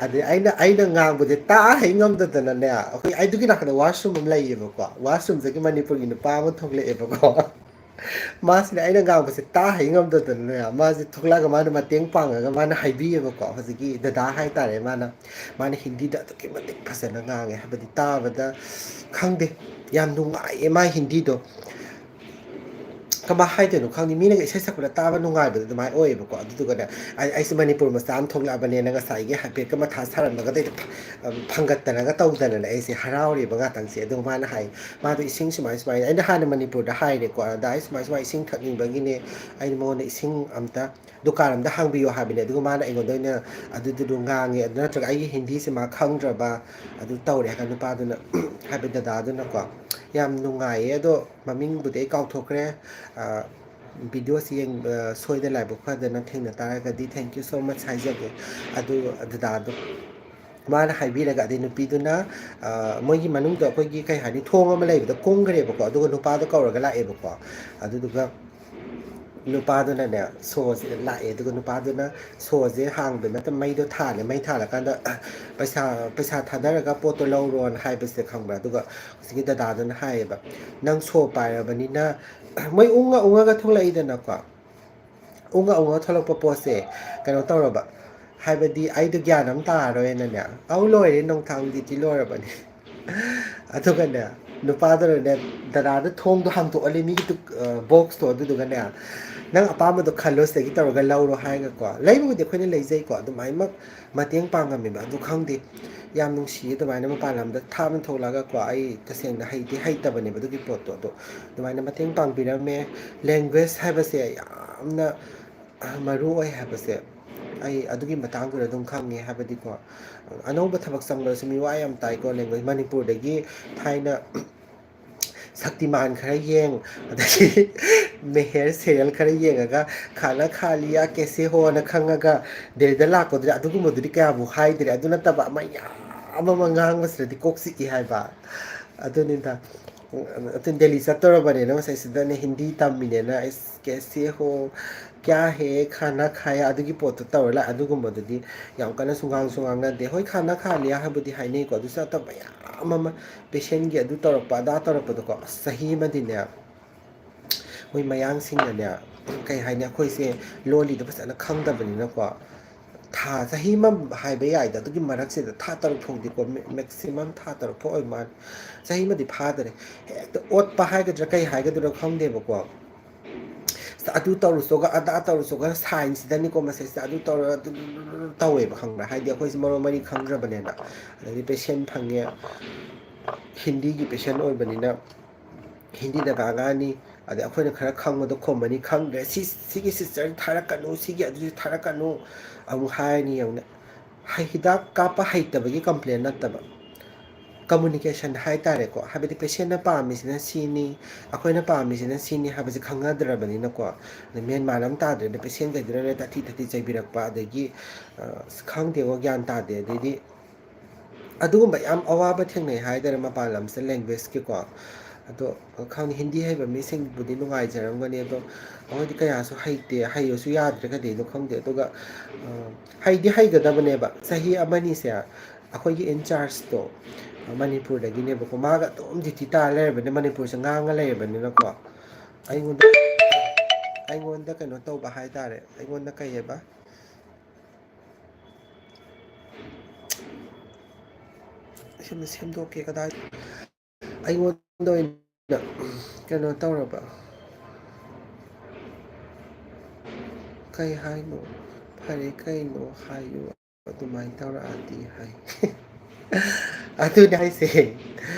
ꯑꯗꯩ ꯑꯩꯅ ꯉꯥꯡꯕꯁꯦ ꯇꯥꯍꯩ ꯉꯝꯗꯗꯅꯅꯦ ꯑꯩꯈꯣꯏ ꯑꯩꯗꯨꯒꯤ ꯅꯥꯀꯟꯗ ꯋꯥꯁꯔꯨꯝ ꯑꯃ ꯂꯩꯌꯦꯕꯀꯣ ꯋꯥꯁꯔꯨꯝꯗꯒꯤ ꯃꯅꯤꯄꯨꯔꯒꯤ ꯅꯨꯄꯥ ꯑꯃ ꯊꯣꯛꯂꯛꯑꯦꯕꯀꯣ ꯃꯥꯁꯤꯅ ꯑꯩꯅ ꯉꯥꯡꯕꯁꯦ ꯇꯥꯍꯩ ꯉꯝꯗꯗꯅꯅꯦ ꯃꯥꯁꯦ ꯊꯣꯛꯂꯛꯑꯒ ꯃꯥꯅ ꯃꯇꯦꯡ ꯄꯥꯡꯉꯒ ꯃꯥꯅ ꯍꯥꯏꯕꯤꯌꯦꯕꯀꯣ ꯍꯧꯖꯤꯛꯀꯤ ꯗꯗꯥ ꯍꯥꯏꯇꯥꯔꯦ ꯃꯥꯅ ꯍꯤꯟꯗꯤꯗ ꯑꯗꯨꯛꯀꯤ ꯃꯇꯤꯛ ꯐꯖꯅ ꯉꯥꯡꯉꯦ ꯍꯥꯏꯕꯗꯤ ꯇꯥꯕꯗ ꯈꯪꯗꯦ ꯌꯥꯝ ꯅꯨꯡꯉꯥꯏꯌꯦ ꯃꯥ ꯍꯤꯟꯗꯤꯗꯣ ꯀꯃꯥꯏꯅ ꯍꯥꯏꯗꯣꯏꯅꯣ ꯈꯪꯗꯦ ꯃꯤꯅꯒ ꯏꯁꯩ ꯁꯛꯄꯗ ꯇꯥꯕ ꯅꯨꯡꯉꯥꯏꯕꯗꯣ ꯑꯗꯨꯃꯥꯏꯅ ꯑꯣꯏꯌꯦꯕꯀꯣ ꯑꯗꯨꯗꯨꯒꯅꯦ ꯑꯩꯁꯦ ꯃꯅꯤꯄꯨꯔ ꯃꯆꯥ ꯑꯃ ꯊꯣꯛꯂꯛꯑꯕꯅꯦꯅ ꯉꯁꯥꯏꯒꯤ ꯍꯥꯏꯐꯦꯠꯀ ꯃꯊꯥ ꯁꯥꯔꯝꯕꯒꯗꯩ ꯐꯪꯒꯠꯇꯅꯒ ꯇꯧꯗꯅꯅꯦ ꯑꯩꯁꯦ ꯍꯔꯥꯎꯔꯤꯕ ꯉꯥꯛꯇꯪꯁꯦ ꯑꯗꯨꯒ ꯃꯥꯅ ꯍꯥꯏ ꯃꯥꯗꯣ ꯏꯁꯤꯡ ꯁꯨꯃꯥꯏꯅ ꯑꯩꯅ ꯍꯥꯟꯅ ꯃꯅꯤꯄꯨꯔꯗ ꯍꯥꯏꯔꯦꯀꯣ ꯑꯗ ꯑꯩ ꯁꯨꯃꯥꯏ ꯏꯁꯤꯡ ꯊꯛꯅꯤꯡꯕꯒꯤꯅꯦ ꯑꯩꯅ ꯃꯉꯣꯟꯗ ꯏꯁꯤꯡ ꯑꯝꯇ ꯗꯨꯀꯥꯟ ꯑꯝꯗ ꯍꯥꯡꯕꯤꯌꯣ ꯍꯥꯏꯕꯅꯦ ꯑꯗꯨꯒ ꯃꯥꯅ ꯑꯩꯉꯣꯟꯗ ꯑꯣꯏꯅ ꯑꯗꯨꯗꯨꯗꯣ ꯉꯥꯡꯉꯦ ꯑꯗꯨ ꯅꯠꯇ꯭ꯔꯒ ꯑꯩꯒꯤ ꯍꯤꯟꯗꯤꯁꯦ ꯃꯥ ꯈꯪꯗ꯭ꯔꯕ ꯑꯗꯨ ꯇꯧꯔꯦ ꯍꯥꯏ ꯅꯨꯄꯥꯗꯨꯅ ꯍꯥꯏꯕ ꯗꯗꯥꯗꯨꯅꯀꯣ ꯌꯥꯝ ꯅꯨꯡꯉꯥꯏꯌꯦ ꯑꯗꯣ ꯃꯃꯤꯡꯕꯨꯗꯤ ꯑꯩ ꯀꯥꯎꯊꯣꯛꯈ꯭ꯔꯦ ꯚꯤꯗꯤꯑꯣꯁꯤ ꯁꯣꯏꯗ ꯂꯥꯏꯕꯛ ꯐꯗꯅ ꯊꯦꯡꯅ ꯇꯥꯔꯒꯗꯤ ꯊꯦꯡꯛ ꯌꯨ ꯁꯣ ꯃꯆ ꯍꯥꯏꯖꯒꯦ ꯑꯗꯨꯗ ꯃꯥꯅ ꯍꯥꯏꯕꯤꯔꯒ ꯑꯗꯩ ꯅꯨꯄꯤꯗꯨꯅ ꯃꯣꯏꯒꯤ ꯃꯅꯨꯡꯗ ꯑꯩꯈꯣꯏꯒꯤ ꯀꯩ ꯍꯥꯏꯅꯤ ꯊꯣꯡ ꯑꯃ ꯂꯩꯕꯗꯣ ꯀꯨꯝꯈ꯭ꯔꯦꯕꯀꯣ ꯑꯗꯨꯒ ꯅꯨꯄꯥꯗꯣ ꯀꯧꯔꯒ ꯂꯥꯛꯑꯦꯕꯀꯣ ꯑꯗꯨꯗꯨꯒ ꯅꯨꯄꯥꯗꯨꯅꯅꯦ ꯁꯣꯁꯤꯗ ꯂꯥꯛꯑꯦ ꯑꯗꯨꯒ ꯅꯨꯄꯥꯗꯨꯅ ꯁꯣꯁꯦ ꯍꯥꯡꯕ ꯅꯠꯇ ꯃꯩꯗꯣ ꯊꯥꯜꯂꯦ ꯃꯩ ꯊꯥꯜꯂꯀꯥꯟꯗ ꯄꯩꯁꯥ ꯊꯥꯗꯔꯒ ꯄꯣꯠꯇꯣ ꯂꯧꯔꯣꯅ ꯍꯥꯏꯕꯁꯤꯗ ꯈꯪꯕ꯭ꯔꯥ ꯑꯗꯨꯒ ꯍꯧꯖꯤꯛꯀꯤ ꯗꯗꯥꯗꯨꯅ ꯍꯥꯏꯌꯦꯕ ꯅꯪ ꯁꯣ ꯄꯥꯏꯔꯕꯅꯤꯅ ꯃꯣꯏ ꯎꯪꯉꯒ ꯊꯣꯛꯂꯛꯏꯗꯅꯀꯣ ꯎꯪꯉ ꯊꯣꯛꯂꯛꯄ ꯄꯣꯠꯁꯦ ꯀꯩꯅꯣ ꯇꯧꯔꯕ ꯍꯥꯏꯕꯗꯤ ꯑꯩꯗꯣ ꯒ꯭ꯌꯥꯟ ꯑꯃ ꯇꯥꯔꯔꯣꯏꯅꯅꯦ ꯂꯣꯏꯔꯦ ꯅꯣꯡꯊꯥꯡꯗꯤꯗꯤ ꯂꯣꯏꯔꯕꯅꯤ ꯑꯗꯨꯒꯅꯦ ꯅꯨꯄꯥꯗꯨꯅꯅꯦ ꯗꯗꯥꯗ ꯊꯣꯡꯗꯣ ꯍꯥꯡꯇꯣꯛꯍꯜꯂꯤ ꯃꯤꯒꯤ ꯕꯣꯛꯁꯇꯣ ꯑꯗꯨꯗꯨꯒꯅꯦ ꯅꯪ ꯑꯄꯥꯝꯕꯗꯣ ꯈꯜꯂꯣ ꯁꯤꯗꯒꯤ ꯇꯧꯔꯒ ꯂꯧꯔꯣ ꯍꯥꯏꯔꯒꯀꯣ ꯂꯩꯕꯕꯨꯗꯤ ꯑꯩꯈꯣꯏꯅ ꯂꯩꯖꯩꯀꯣ ꯑꯗꯨꯃꯥꯏꯅꯃꯛ ꯃꯇꯦꯡ ꯄꯥꯡꯉꯝꯃꯦꯕ ꯑꯗꯨ ꯈꯪꯗꯦ ꯌꯥꯝ ꯅꯨꯡꯁꯤꯌꯦ ꯑꯗꯨꯃꯥꯏꯅ ꯃꯄꯥꯟ ꯂꯝꯗ ꯊꯥꯞꯅ ꯊꯣꯛꯂꯛꯑꯒꯀꯣ ꯑꯩ ꯇꯁꯦꯡꯅ ꯍꯩꯇꯕꯅꯦꯕ ꯑꯗꯨꯒꯤ ꯄꯣꯠꯇꯣ ꯑꯗꯣ ꯑꯗꯨꯃꯥꯏꯅ ꯃꯇꯦꯡ ꯄꯥꯡꯕꯤꯔꯝꯃꯦ ꯂꯦꯡꯒ꯭ꯋꯦꯖ ꯍꯥꯏꯕꯁꯦ ꯌꯥꯝꯅ ꯃꯔꯨ ꯑꯣꯏ ꯍꯥꯏꯕꯁꯦ ꯑꯩ ꯑꯗꯨꯒꯤ ꯃꯇꯥꯡꯗꯨꯗ ꯑꯗꯨꯝ ꯈꯪꯉꯦ ꯍꯥꯏꯕꯗꯤꯀꯣ ꯑꯅꯧꯕ ꯊꯕꯛ ꯆꯪꯕꯗꯁꯨ ꯃꯤꯋꯥ ꯌꯥꯝ ꯇꯥꯏꯀꯣ ꯂꯦꯡꯒ꯭ꯋꯦꯖ ꯃꯅꯤꯄꯨꯔꯗꯒꯤ ꯊꯥꯏꯅ ꯁꯛꯇꯤꯃꯥꯟ ꯈꯔ ꯌꯦꯡ ꯑꯗꯒꯤ ꯃꯦꯍꯦꯔ ꯁꯦꯔꯦꯜ ꯈꯔ ꯌꯦꯡꯉꯒ ꯈꯥꯅ ꯈꯥꯂꯤꯌꯥ ꯀꯦꯁꯦ ꯍꯣꯅ ꯈꯪꯉꯒ ꯗꯦꯜꯂꯤꯗ ꯂꯥꯛꯄꯗꯨꯗꯤ ꯑꯗꯨꯒꯨꯝꯕꯗꯨꯗꯤ ꯀꯌꯥꯕꯨ ꯍꯥꯏꯗ꯭ꯔꯦ ꯑꯗꯨ ꯅꯠꯇꯕ ꯑꯃ ꯌꯥꯝ ꯑꯃ ꯉꯥꯡꯕꯁꯤꯗꯗꯤ ꯀꯣꯛ ꯆꯤꯛꯏ ꯍꯥꯏꯕ ꯑꯗꯨꯅꯤꯗ ꯗꯦꯜꯂꯤ ꯆꯠꯇꯧꯔꯕꯅꯤꯅ ꯉꯁꯥꯏꯁꯤꯗꯅꯦ ꯍꯤꯟꯗꯤ ꯇꯝꯃꯤꯅꯦꯅ ꯑꯩꯁ ꯀꯦꯁꯦ ꯍꯣ ꯀꯌꯥ ꯍꯦ ꯈꯥꯅ ꯈꯥꯌꯥ ꯑꯗꯨꯒꯤ ꯄꯣꯠꯇꯣ ꯇꯧꯔ ꯂꯥꯛꯑꯦ ꯑꯗꯨꯒꯨꯝꯕꯗꯨꯗꯤ ꯌꯥꯝ ꯀꯟꯅꯁꯨ ꯉꯥꯡꯅꯗꯦ ꯍꯣꯏ ꯈꯥꯅ ꯈꯥꯂꯤꯌꯥ ꯍꯥꯏꯕꯗꯤ ꯍꯥꯏꯅꯩꯀꯣ ꯑꯗꯨꯁꯨ ꯅꯠꯇꯕ ꯃꯌꯥꯝ ꯑꯃ ꯄꯦꯁꯦꯟꯒꯤ ꯑꯗꯨ ꯇꯧꯔꯛꯄ ꯑꯗꯥ ꯇꯧꯔꯛꯄꯗꯣꯀꯣ ꯑꯁ ꯆꯍꯤ ꯑꯃꯗꯤꯅꯦ ꯃꯣꯏ ꯃꯌꯥꯡꯁꯤꯡꯅꯅꯦ ꯀꯩ ꯍꯥꯏꯅꯤ ꯑꯩꯈꯣꯏꯁꯦ ꯂꯣꯜꯂꯤꯗꯣ ꯐꯖꯅ ꯈꯪꯗꯕꯅꯤꯅꯀꯣ ꯆꯍꯤ ꯑꯃ ꯍꯥꯏꯕ ꯌꯥꯏꯗ ꯑꯗꯨꯒꯤ ꯃꯔꯛꯁꯤꯗ ꯊꯥ 6 ꯐꯥꯎꯗꯤꯀꯣ ꯃꯦꯛꯁꯤꯃꯝ ꯊꯥ 6 ꯐꯥꯎ ꯑꯣꯏ ꯃꯥꯜꯂꯦ ꯆꯍꯤ ꯑꯃꯗꯤ ꯐꯥꯗꯔꯦ ꯍꯦꯛꯇ ꯑꯣꯠꯄ ꯍꯥꯏꯒꯗ꯭ꯔꯥ ꯀꯩ ꯍꯥꯏꯒꯗ꯭ꯔꯥ ꯈꯪꯗꯦꯕꯀꯣ ꯑꯗꯨ ꯇꯧꯔꯨꯆꯣꯒ ꯑꯗꯥ ꯇꯧꯔꯨꯆꯣꯒ ꯁꯥꯏꯟꯁꯤꯗꯅꯤꯀꯣ ꯃꯁꯤꯁꯦ ꯑꯗꯨ ꯇꯧꯔ ꯇꯧꯋꯦꯕ ꯈꯪꯕ꯭ꯔꯥ ꯍꯥꯏꯗꯤ ꯑꯩꯈꯣꯏꯁꯦ ꯃꯔꯣꯟ ꯃꯔꯤ ꯈꯪꯗ꯭ꯔꯕꯅꯤꯅ ꯑꯗꯩꯗꯤ ꯄꯦꯁꯦꯟ ꯐꯪꯉꯦ ꯍꯤꯟꯗꯤꯒꯤ ꯄꯦꯁꯦꯟ ꯑꯣꯏꯕꯅꯤꯅ ꯍꯤꯟꯗꯤꯗ ꯉꯥꯡꯉꯛꯑꯅꯤ ꯑꯗꯩ ꯑꯩꯈꯣꯏꯅ ꯈꯔ ꯈꯪꯕꯗꯣ ꯈꯨꯝꯃꯅꯤ ꯈꯪꯗ꯭ꯔꯦ ꯁꯤꯒꯤ ꯁꯤꯁꯇꯔ ꯊꯥꯔꯛꯀꯅꯨ ꯁꯤꯒꯤ ꯑꯗꯨꯁꯨ ꯊꯥꯔꯛꯀꯅꯨ ꯑꯃꯨꯛ ꯍꯥꯏꯔꯅꯤ ꯌꯦꯡꯉꯨꯅꯦ ꯍꯤꯗꯥꯛ ꯀꯥꯞꯄ ꯍꯩꯇꯕꯒꯤ ꯀꯝꯄ꯭ꯂꯦꯟ ꯅꯠꯇꯕ ꯀꯝꯃꯨꯅꯤꯀꯦꯁꯟ ꯍꯥꯏꯇꯥꯔꯦꯀꯣ ꯍꯥꯏꯕꯗꯤ ꯄꯦꯁꯦꯟꯅ ꯄꯥꯝꯃꯤꯁꯤꯅ ꯁꯤꯅꯤ ꯑꯩꯈꯣꯏꯅ ꯄꯥꯝꯃꯤꯁꯤꯅ ꯁꯤꯅꯤ ꯍꯥꯏꯕꯁꯦ ꯈꯪꯅꯗ꯭ꯔꯕꯅꯤꯅꯀꯣ ꯑꯗꯩ ꯃꯦꯟ ꯃꯥꯟ ꯑꯃ ꯇꯥꯗ꯭ꯔꯦꯅ ꯄꯦꯁꯦꯟꯈꯩꯗꯨꯅ ꯇꯥꯊꯤ ꯆꯩꯕꯤꯔꯛꯄ ꯑꯗꯒꯤ ꯈꯪꯗꯦꯉꯣ ꯒ꯭ꯌꯥꯟ ꯇꯥꯗꯦ ꯑꯗꯩꯗꯤ ꯑꯗꯨꯒꯨꯝꯕ ꯌꯥꯝ ꯑꯋꯥꯕ ꯊꯦꯡꯅꯩ ꯍꯥꯏꯇꯥꯔꯦ ꯃꯄꯥꯟ ꯂꯝꯁꯤꯗ ꯂꯦꯡꯒ꯭ꯋꯦꯖꯀꯤꯀꯣ ꯑꯗꯣ ꯈꯪꯗꯦ ꯍꯤꯟꯗꯤ ꯍꯩꯕ ꯃꯤꯁꯤꯡꯕꯨꯗꯤ ꯅꯨꯡꯉꯥꯏꯖꯔꯝꯒꯅꯤ ꯑꯗꯣ ꯑꯩꯈꯣꯏꯗꯤ ꯀꯌꯥꯁꯨ ꯍꯩꯇꯦ ꯍꯩꯔꯁꯨ ꯌꯥꯗ꯭ꯔꯦ ꯀꯩꯗꯩꯅꯣ ꯈꯪꯗꯦ ꯑꯗꯨꯒ ꯍꯩꯗꯤ ꯍꯩꯒꯗꯕꯅꯦꯕ ꯆꯍꯤ ꯑꯃꯅꯤꯁꯦ ꯑꯩꯈꯣꯏꯒꯤ ꯏꯟꯆꯥꯔꯖꯇꯣ ꯃꯅꯤꯄꯨꯔꯗꯒꯤꯅꯦꯕꯀꯣ ꯃꯥꯒ ꯑꯗꯨꯝ ꯗ꯭ꯌꯨꯇꯤ ꯇꯥꯔ ꯂꯩꯔꯕꯅꯤ ꯃꯅꯤꯄꯨꯔꯁꯦ ꯉꯥꯡꯉ ꯂꯩꯔꯕꯅꯤꯅꯀꯣ ꯑꯩꯉꯣꯟꯗ ꯀꯩꯅꯣ ꯇꯧꯕ ꯍꯥꯏꯇꯥꯔꯦ ꯑꯩꯉꯣꯟꯗ ꯀꯩꯑꯕ ꯁꯦꯝꯗꯣꯛꯀꯦ ꯀꯗꯥꯏ ꯑꯩꯉꯣꯟꯗ ꯑꯣꯏꯅ ꯀꯩꯅꯣ ꯇꯧꯔꯕ ꯀꯩ ꯍꯥꯏꯅꯣ ꯐꯔꯦ ꯀꯩꯅꯣ ꯍꯥꯏꯌꯨ ꯑꯗꯨꯃꯥꯏꯅ ꯇꯧꯔꯛꯑꯗꯤ ꯍꯥꯏ ꯑꯗꯨꯅꯦ ꯍꯥꯏꯁꯦ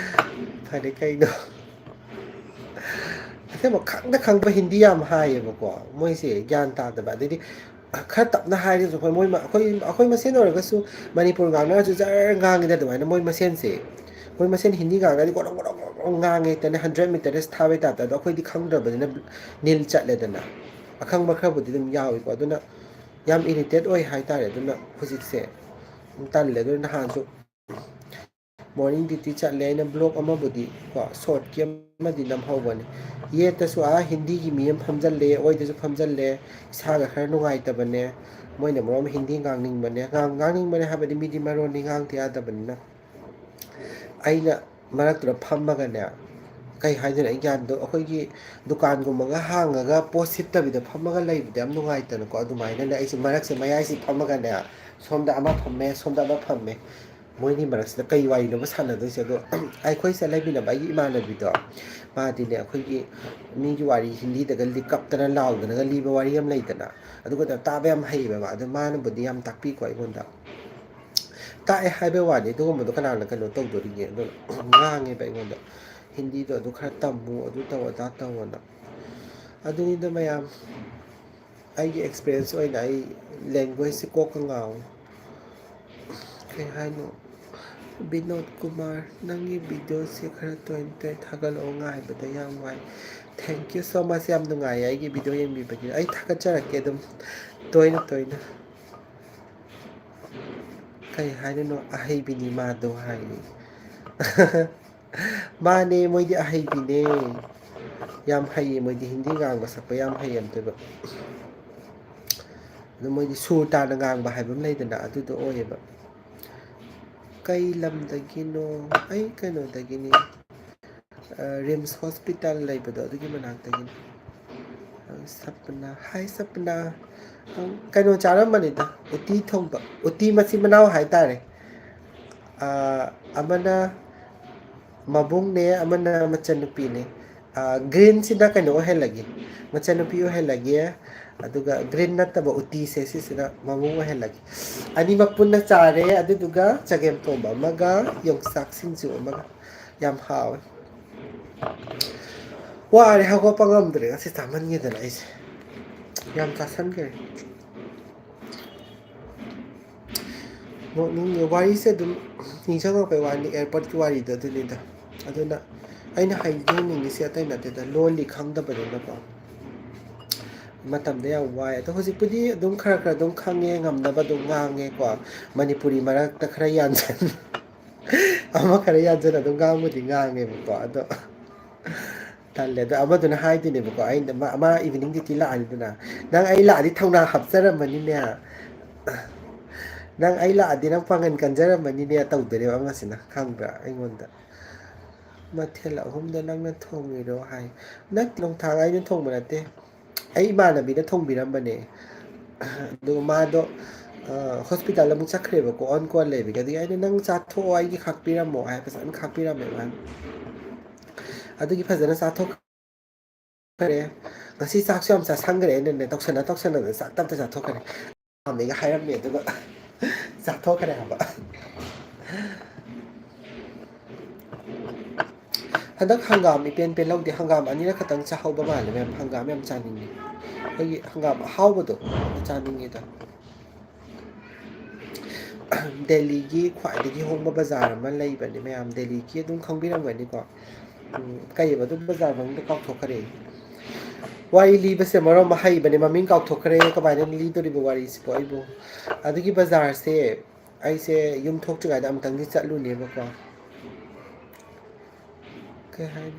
ꯐꯔꯦ ꯀꯩꯅꯣ ꯑꯁꯦꯡꯕ ꯈꯪꯕ ꯍꯤꯟꯗꯤ ꯌꯥꯝ ꯍꯥꯏꯌꯦꯕꯀꯣ ꯃꯣꯏꯁꯦ ꯒ꯭ꯌꯥꯟ ꯇꯥꯗꯕ ꯑꯗꯩꯗꯤ ꯈꯔ ꯇꯞꯅ ꯍꯥꯏꯔꯁꯨ ꯑꯩꯈꯣꯏ ꯃꯁꯦꯟ ꯑꯣꯏꯔꯒꯁꯨ ꯃꯅꯤꯄꯨꯔ ꯉꯥꯡꯅꯔꯁꯨ ꯖꯔ ꯉꯥꯡꯉꯤꯗ ꯑꯗꯨꯃꯥꯏꯅ ꯃꯣꯏ ꯃꯁꯦꯟꯁꯦ ꯃꯣꯏ ꯃꯁꯦꯟ ꯍꯤꯟꯗꯤ ꯉꯥꯡꯉꯗꯤ ꯒꯣꯔꯣꯡ ꯉꯥꯡꯉꯦ ꯍꯦꯛꯇꯅꯦ 100 ꯃꯤꯇꯔꯁ ꯊꯥꯕꯩ ꯇꯥꯏꯞꯇ ꯑꯗꯣ ꯑꯩꯈꯣꯏꯗꯤ ꯈꯪꯗ꯭ꯔꯕꯅꯤꯅ ꯅꯤꯜ ꯆꯠꯂꯦꯗꯅ ꯑꯈꯪꯕ ꯈꯔꯕꯨꯗꯤ ꯑꯗꯨꯝ ꯌꯥꯎꯏꯀꯣ ꯑꯗꯨꯅ ꯌꯥꯝ ꯏꯔꯤꯇꯦꯠ ꯑꯣꯏ ꯍꯥꯏꯇꯥꯔꯦ ꯑꯗꯨꯅ ꯍꯧꯖꯤꯛꯁꯦ ꯇꯜꯂꯦ ꯑꯗꯨꯅ ꯅꯍꯥꯟꯁꯨ ꯃꯣꯔꯅꯤꯡ ꯗ꯭ꯌꯨꯇꯤ ꯆꯠꯂꯦ ꯑꯩꯅ ꯕ꯭ꯂꯣꯛ ꯑꯃꯕꯨꯗꯤ ꯀꯣ ꯁꯣꯔꯠꯀꯤ ꯑꯃꯗꯤ ꯅꯝꯍꯧꯕꯅꯤ ꯌꯦꯠꯇꯁꯨ ꯍꯤꯟꯗꯤꯒꯤ ꯃꯤ ꯑꯃ ꯐꯝꯖꯤꯜꯂꯦ ꯑꯣꯏꯗꯁꯨ ꯐꯝꯖꯤꯜꯂꯦ ꯏꯁꯥꯒ ꯈꯔ ꯅꯨꯡꯉꯥꯏꯇꯕꯅꯦ ꯃꯣꯏꯅ ꯃꯔꯣꯟ ꯑꯃ ꯍꯤꯟꯗꯤ ꯉꯥꯡꯅꯤꯡꯕꯅꯦ ꯍꯥꯏꯕꯗꯤ ꯃꯤꯗꯤ ꯃꯔꯣꯟꯗꯤ ꯉꯥꯡꯗ ꯌꯥꯗꯕꯅꯤꯅ ꯑꯩꯅ ꯃꯔꯛꯇꯨꯗ ꯐꯝꯃꯒꯅꯦ ꯀꯩ ꯍꯥꯏꯗꯣꯏꯅꯣ ꯑꯩ ꯒ꯭ꯌꯥꯟꯗꯣ ꯑꯩꯈꯣꯏꯒꯤ ꯗꯨꯀꯥꯟꯒꯨꯝꯕꯒ ꯍꯥꯡꯉꯒ ꯄꯣꯠ ꯁꯤꯠꯇꯕꯤꯗ ꯐꯝꯃꯒ ꯂꯩꯕꯗ ꯌꯥꯝ ꯅꯨꯡꯉꯥꯏꯇꯅꯀꯣ ꯑꯗꯨꯃꯥꯏꯅꯅꯦ ꯑꯩꯁꯦ ꯃꯔꯛꯁꯦ ꯃꯌꯥꯏꯁꯤ ꯐꯝꯃꯒꯅꯦ ꯁꯣꯝꯗ ꯑꯃ ꯐꯝꯃꯦ ꯁꯣꯝꯗ ꯑꯃ ꯐꯝꯃꯦ ꯃꯣꯏꯒꯤ ꯃꯔꯛꯁꯤꯗ ꯀꯩ ꯋꯥꯔꯤꯅꯣꯕ ꯁꯥꯟꯅꯗꯣꯏꯁꯦ ꯑꯗꯣ ꯑꯩꯈꯣꯏꯁꯦ ꯂꯩꯃꯤꯟꯅꯕ ꯑꯩꯒꯤ ꯏꯃꯥꯟꯅꯕꯤꯗꯣ ꯃꯥꯗꯤꯅꯦ ꯑꯩꯈꯣꯏꯒꯤ ꯃꯤꯒꯤ ꯋꯥꯔꯤ ꯍꯤꯟꯗꯤꯗꯒ ꯀꯞꯇꯅ ꯂꯥꯎꯗꯅꯒ ꯂꯤꯕ ꯋꯥꯔꯤ ꯑꯃ ꯂꯩꯗꯅ ꯑꯗꯨꯒ ꯇꯥꯕ ꯌꯥꯝ ꯍꯩꯌꯦꯕ ꯑꯗꯣ ꯃꯥꯅꯕꯨꯗꯤ ꯌꯥꯝ ꯇꯥꯛꯄꯤꯀꯣ ꯑꯩꯉꯣꯟꯗ ꯇꯥꯛꯑꯦ ꯍꯥꯏꯕꯩ ꯋꯥꯅꯤ ꯑꯗꯨꯒꯨꯝꯕꯗꯣ ꯀꯅꯥꯅ ꯀꯩꯅꯣ ꯇꯧꯗꯣꯔꯤꯒꯦ ꯑꯗꯨꯅ ꯉꯥꯡꯉꯦꯕ ꯑꯩꯉꯣꯟꯗ ꯍꯤꯟꯗꯤꯗꯣ ꯑꯗꯨ ꯈꯔ ꯇꯝꯃꯨ ꯑꯗꯨ ꯇꯧ ꯑꯗꯥ ꯇꯧꯑꯅ ꯑꯗꯨꯅꯤꯗ ꯃꯌꯥꯝ ꯑꯩꯒꯤ ꯑꯦꯛꯁꯄꯤꯔꯤꯌꯦꯟꯁ ꯑꯣꯏꯅ ꯑꯩ ꯂꯦꯡꯒ꯭ꯋꯦꯖꯁꯦ ꯀꯣꯛꯀ ꯉꯥꯎꯋꯤ ꯀꯩ ꯍꯥꯏꯅꯣ Binod Kumar nangi video se khara toin toin thagalo ngaibada yam wai thank you so much yam nungai ai video yem bibagi ai thagajarake dum toina toina kai haino ahai bini ma do hai mane moidi ahai bine yam hai moidi hindi ngang ba sakpa yam hai am toba no moidi sur ta na ngang ba haibam leidana adu do oyeba kai lam dagino ai kano dagini rims hospital leibado adugi manak dagini sapna hai sapna kano charam manida uti thongba uti masi manau hai tare amana mabung ne amana machanupi ne green sida kano ohelagi machanupi ohelagi aduga green nataba uti se sida mabung ohelagi ani mapunna chare aduga chagem tomba maga yongsak sinju maga yam hawe ware hago pangamdre asi taman ngedana is yam kasan ke no ni wari se dum ni chang pe wani airport ki wari da duni da aduna aina haijin ni se atai na te da loli khangda ba na ba matam da ya wai to hoji pudi dum khara khara dum khange ngamda ba dum ngange kwa manipuri marak ta khara yan jan ama khara yan jan dum ngang mu di ngange ba ado talle da amaduna haidine ba ko ai ama evening di tila ani duna nang ai la di thongna hapsara mani ne nang ai la di nang pangan kanjara mani ne tawdere ama sina khangra aingonda mathela humda nang na thongi ro hai nak long thang ai na thong manate ai mana bi na thong biram bane do ma do hospital la mu chakre ba ko on ko le bi ga di ai nang cha tho ai ki khak piram mo ai pasan khak piram me man adugi phajana sa tho kare ngasi sak syam sa sangre ne toksana da sak tam ta sa tho kare am ne ga hairam me do sa tho kare ba handak hangam mi pen pen laudi hangam ani ra khatang cha hau ba ma le mem hangam yam chaning ni ai hangam hau ba do chaning ni da Delhi gi khwai de gi hong ba bazar ma lei ba ni mem Delhi gi dum khang bi ram ga ni ko kai ba dum bazar bang de kok thok kare wari li ba se maro ma hai ba ni maming kok thok kare ka ba ni li to ri ba wari si po ai bo adugi bazar se ai se yum thok chu ga da am tang ni chatlu ne ba ko cái hai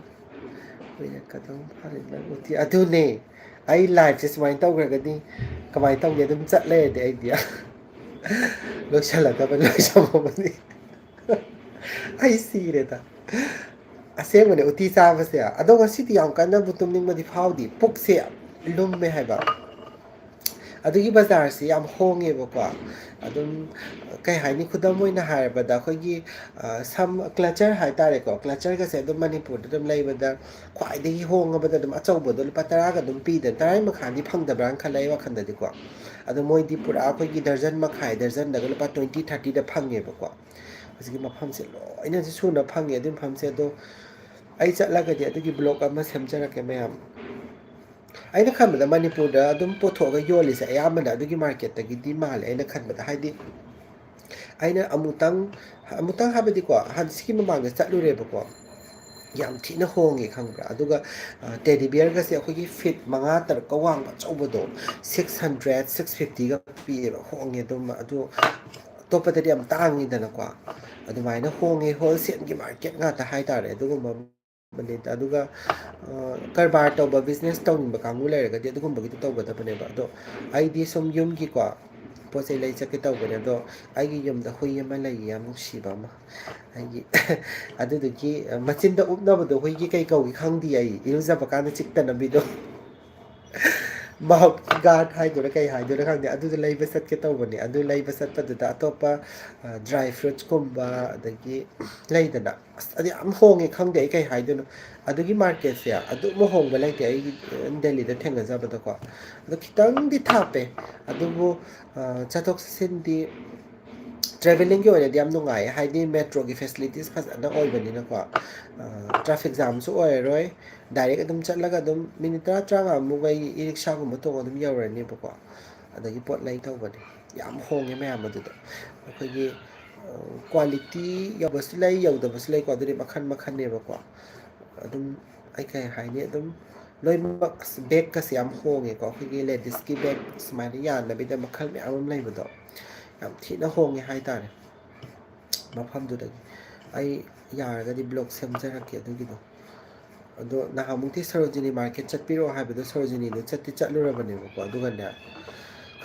bây giờ cả đông phát lên là một thì thứ này ai live sẽ máy tao cái đi cái máy tao giờ đâm chặt lên để anh đi lúc sau là tao vẫn lúc sau một đi ai xì đấy ta xem cái này uti sao vậy à đâu có xí thì ông cái nó bút tôm ninh mà đi phao đi bốc xe lùm mấy hai bảo adugi bazar si am honge ba kwa adum kai haini khudam moina har bada khogi sam clutcher hai tare ko clutcher ka se dum manipur dum lei bada khwai de hong bada dum achau bada lupa tara ga dum pi den tarai ma khani phang da brang khalai wa khanda di ko adu moi di pura khogi darjan ma khai darjan da lupa 20 30 da phange ba ko asigi ma pham se lo ina si su na phange dum pham se do ai chatla ga di adugi block ama semjara ke me am aina khanbada manipur da adum pothoga yoli sa ayamana adugi market tagi di mal aina khanbada haidi aina amutang habadi ko han siki mamang da chatlu re ba ko yam thina hongi khangra aduga teddy bear ga se akhoi fit manga tar ka wang ba chawbodo 600 650 ga pi ba hongi dum adu topa da yam tangi dana ko adumaina hongi wholesale gi market nga ta hai tare aduga manita aduga karbar tauba business tauning ba kangu leiraga di adugum bagi tauba da bane ba do ai di som yum gi ko posai lai chake tauba ne do ai gi yum da hui ma lai ya mu shi ba ma ai gi adu du gi machin da upna ba do hui gi kai kau gi khang di ai iluza ba kana chik ta na bi do ma god hai do kai hai do khang di adu lai ba sat ke tauba ne adu lai ba sat pa da topa dry fruits kumba adagi lai da na adi am hongi khang de kai hai do adugi market se adu mo hong ba lai te ai Delhi da thenga za ba da ko adu kitang di thape adu bo chatok sin di traveling gi ore diam nungai hai di metro gi facilities phas na oi bani na ko traffic jam su oi roi direct adum chatlaga adum minitra tranga mu gai e-rickshaw gum to adum yaurani ba ko adagi pot lai tau ba yam hongi me am adu da akhoi gi quality ꯌꯧꯕꯁꯨ ꯂꯩ ꯌꯧꯗꯕꯁꯨ ꯂꯩꯀꯣ ꯑꯗꯨꯗꯤ ꯃꯈꯜ ꯃꯈꯜꯅꯦꯕꯀꯣ ꯑꯗꯨꯝ ꯑꯩ ꯀꯩ ꯍꯥꯏꯅꯤ ꯑꯗꯨꯝ ꯂꯣꯏꯅꯃꯛ ꯕꯦꯒꯀꯁꯦ ꯌꯥꯝ ꯍꯣꯡꯉꯦꯀꯣ ꯑꯩꯈꯣꯏꯒꯤ ꯂꯦꯗꯤꯁꯀꯤ ꯕꯦꯒ ꯁꯨꯃꯥꯏꯅ ꯌꯥꯟꯅꯕꯤꯗ ꯃꯈꯜ ꯃꯌꯥꯝ ꯑꯃ ꯂꯩꯕꯗꯣ ꯌꯥꯝ ꯊꯤꯅ ꯍꯣꯡꯉꯦ ꯍꯥꯏꯇꯥꯔꯦ ꯃꯐꯝꯗꯨꯗꯒꯤ ꯑꯩ ꯌꯥꯔꯒꯗꯤ ꯕ꯭ꯂꯣꯛ ꯁꯦꯝꯖꯔꯛꯀꯦ ꯑꯗꯨꯒꯤꯗꯣ ꯑꯗꯣ ꯅꯍꯥꯟꯃꯨꯛꯇꯤ ꯁꯔꯣꯖꯤꯅꯤ ꯃꯥꯔꯀꯦꯠ ꯆꯠꯄꯤꯔꯛꯑꯣ ꯍꯥꯏꯕꯗꯣ ꯁꯔꯣꯖꯤꯅꯤꯗꯣ ꯆꯠꯂꯨꯔꯕꯅꯦꯕꯀꯣ ꯑꯗꯨꯒꯅꯦ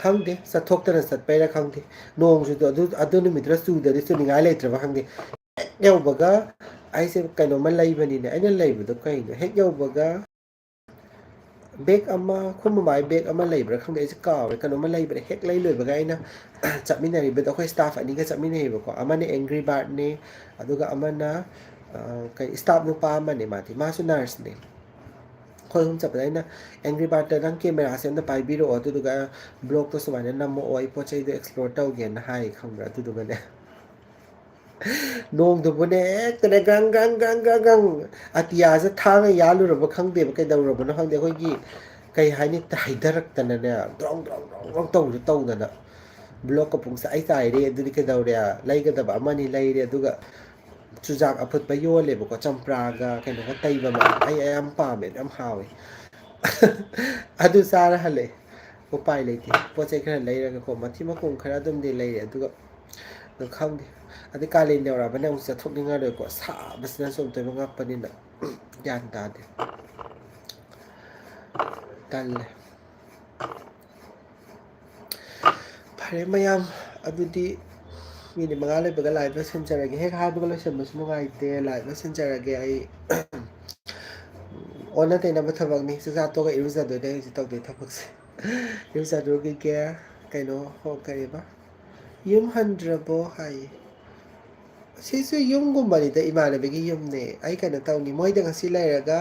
ꯈꯪꯗꯦ ꯆꯠꯊꯣꯛꯇꯅ ꯆꯠꯄꯩꯔꯥ ꯈꯪꯗꯦ ꯅꯣꯡꯁꯨꯗꯣ ꯑꯗꯨ ꯅꯨꯃꯤꯠꯇꯨꯗ ꯆꯨꯗꯗꯤ ꯆꯨꯅꯤꯡꯉꯥꯏ ꯂꯩꯇ꯭ꯔꯕ ꯈꯪꯗꯦ ꯍꯦꯛ ꯌꯧꯕꯒ ꯑꯩꯁꯦ ꯀꯩꯅꯣꯝꯃ ꯂꯩꯕꯅꯤꯅꯦ ꯑꯩꯅ ꯂꯩꯕꯗꯣ ꯀꯩꯅꯣ ꯍꯦꯛ ꯌꯧꯕꯒ ꯕꯦꯒ ꯑꯃ ꯈꯨꯃꯨꯃꯥꯏ ꯕꯦꯒ ꯑꯃ ꯂꯩꯕ꯭ꯔꯥ ꯈꯪꯗꯦ ꯑꯩꯁꯦ ꯀꯥꯎꯔꯦ ꯀꯩꯅꯣꯝꯃ ꯂꯩꯕ꯭ꯔꯥ ꯍꯦꯛ ꯂꯣꯏꯕꯒ ꯑꯩꯅ ꯆꯠꯃꯤꯟꯅꯔꯤꯕꯗꯣ ꯑꯩꯈꯣꯏ ꯁ꯭ꯇꯥꯐ ꯑꯅꯤꯒ ꯆꯠꯃꯤꯟꯅꯩꯌꯦꯕꯀꯣ ꯑꯃꯅ ꯑꯦꯡꯒ꯭ꯔꯤ ꯕꯥꯔꯠꯅꯦ ꯑꯗꯨꯒ ꯑꯃꯅ ꯀꯩ ꯁ꯭ꯇꯥꯐ ꯅꯨꯄꯥ ꯑꯃꯅꯦ ꯃꯥꯁꯨ ꯅꯔꯁꯅꯦ ꯑꯩꯈꯣꯏ ꯑꯍꯨꯝ ꯆꯠꯄꯗ ꯑꯩꯅ ꯑꯦꯡꯒ꯭ꯔꯤ ꯕꯥꯔꯠꯇ ꯅꯪ ꯀꯦꯃꯦꯔꯥꯁꯦ ꯑꯝꯇ ꯄꯥꯏꯕꯤꯔꯛꯑꯣ ꯑꯗꯨꯗꯨꯒ ꯕ꯭ꯂꯣꯛꯇꯣ ꯁꯨꯃꯥꯏꯅ ꯅꯝꯃꯛꯑꯣ ꯑꯩ ꯄꯣꯠ ꯆꯩꯗꯣ ꯑꯦꯛꯁꯄ꯭ꯂꯣꯔ ꯇꯧꯒꯦꯅ ꯍꯥꯏ ꯈꯪꯕ꯭ꯔꯥ ꯑꯗꯨꯗꯨꯒꯅꯦ ꯅꯣꯡꯗꯨꯕꯨꯅꯦ ꯍꯦꯛꯇꯅꯦ ꯒ꯭ꯔꯪ ꯒ꯭ꯔꯪ ꯒ꯭ꯔꯪ ꯒ꯭ꯔꯪ ꯒ꯭ꯔꯪ ꯑꯇꯤꯌꯥꯁꯦ ꯊꯥꯡꯅ ꯌꯥꯜꯂꯨꯔꯕ ꯈꯪꯗꯦꯕ ꯀꯩꯗꯧꯔꯕꯅꯣ ꯈꯪꯗꯦ ꯑꯩꯈꯣꯏꯒꯤ ꯀꯩ ꯍꯥꯏꯅꯤ ꯍꯩꯊꯔꯛꯇꯅꯅꯦ ꯗ꯭ꯔꯣꯡ ꯗ꯭ꯔꯣꯡ ꯗ꯭ꯔꯣꯡ ꯗ꯭ꯔꯣꯡ ꯇꯧꯗꯅ ꯕ꯭ꯂꯣꯛꯀ ꯄꯨꯡꯆꯥꯏ ꯆꯥꯏꯔꯦ ꯑꯗꯨꯗꯤ ꯀꯩꯗꯧꯔꯦ ꯂꯩꯒꯗꯕ ꯑꯃꯅꯤ ꯂꯩꯔꯦ ꯑꯗꯨꯒ ꯆꯨꯖꯥꯛ ꯑꯐꯨꯠꯄ ꯌꯣꯜꯂꯦꯕꯀꯣ ꯆꯝꯄ꯭ꯔꯥꯒ ꯀꯩꯅꯣꯒ ꯇꯩꯕ ꯑꯃ ꯑꯩ ꯌꯥꯝ ꯄꯥꯝꯃꯦ ꯌꯥꯝ ꯍꯥꯎꯋꯦ ꯑꯗꯨ ꯆꯥꯔ ꯍꯜꯂꯛꯑꯦ ꯎꯄꯥꯏ ꯂꯩꯇꯦ ꯄꯣꯠ ꯆꯩ ꯈꯔ ꯂꯩꯔꯒꯀꯣ ꯃꯊꯤ ꯃꯀꯨꯝ ꯈꯔ ꯑꯗꯨꯝꯗꯤ ꯂꯩꯔꯦ ꯑꯗꯨꯒ ꯈꯪꯗꯦ ꯑꯗꯩ ꯀꯥꯂꯦꯟ ꯌꯧꯔꯛꯑꯕꯅ ꯑꯃꯨꯛ ꯆꯠꯊꯣꯛꯅꯤꯡꯉꯔꯣꯏꯀꯣ ꯁꯥꯕꯁꯤꯅꯁꯨ ꯑꯃꯨꯛꯇꯣꯏꯕ ꯉꯛꯄꯅꯤꯅ ꯒ꯭ꯌꯥꯟ ꯇꯥꯗꯦ ꯇꯜꯂꯦ ꯐꯔꯦ ꯃꯌꯥꯝ ꯑꯗꯨꯗꯤ ꯃꯤꯅꯤꯠ 5 ꯂꯩꯕꯒ ꯂꯥꯏꯚ ꯂꯣꯏꯁꯤꯟꯖꯔꯒꯦ ꯍꯦꯛ ꯍꯥꯏꯕꯒ ꯂꯣꯏꯁꯤꯟꯕꯁꯨ ꯅꯨꯡꯉꯥꯏꯇꯦ ꯂꯥꯏꯚ ꯂꯣꯏꯁꯤꯟꯖꯔꯒꯦ ꯑꯩ ꯑꯣꯟꯅ ꯇꯩꯅꯕ ꯊꯕꯛꯅꯤ ꯆꯥꯛꯆꯥ ꯇꯣꯛꯑꯒ ꯏꯔꯨꯖꯗꯣꯏꯅꯦ ꯍꯧꯖꯤꯛ ꯇꯧꯗꯣꯏ ꯊꯕꯛꯁꯦ ꯏꯔꯨꯖꯔꯨꯈꯤꯒꯦ ꯀꯩꯅꯣ ꯀꯔꯤꯕ ꯌꯨꯝ ꯍꯟꯗ꯭ꯔꯕꯣ ꯍꯥꯏꯌꯦ ꯁꯤꯁꯨ ꯌꯨꯝꯒꯨꯝꯕꯅꯤꯗ ꯏꯃꯥꯟꯅꯕꯤꯒꯤ ꯌꯨꯝꯅꯦ ꯑꯩ ꯀꯩꯅꯣ ꯇꯧꯅꯤ ꯃꯣꯏꯗ ꯉꯁꯤ ꯂꯩꯔꯒ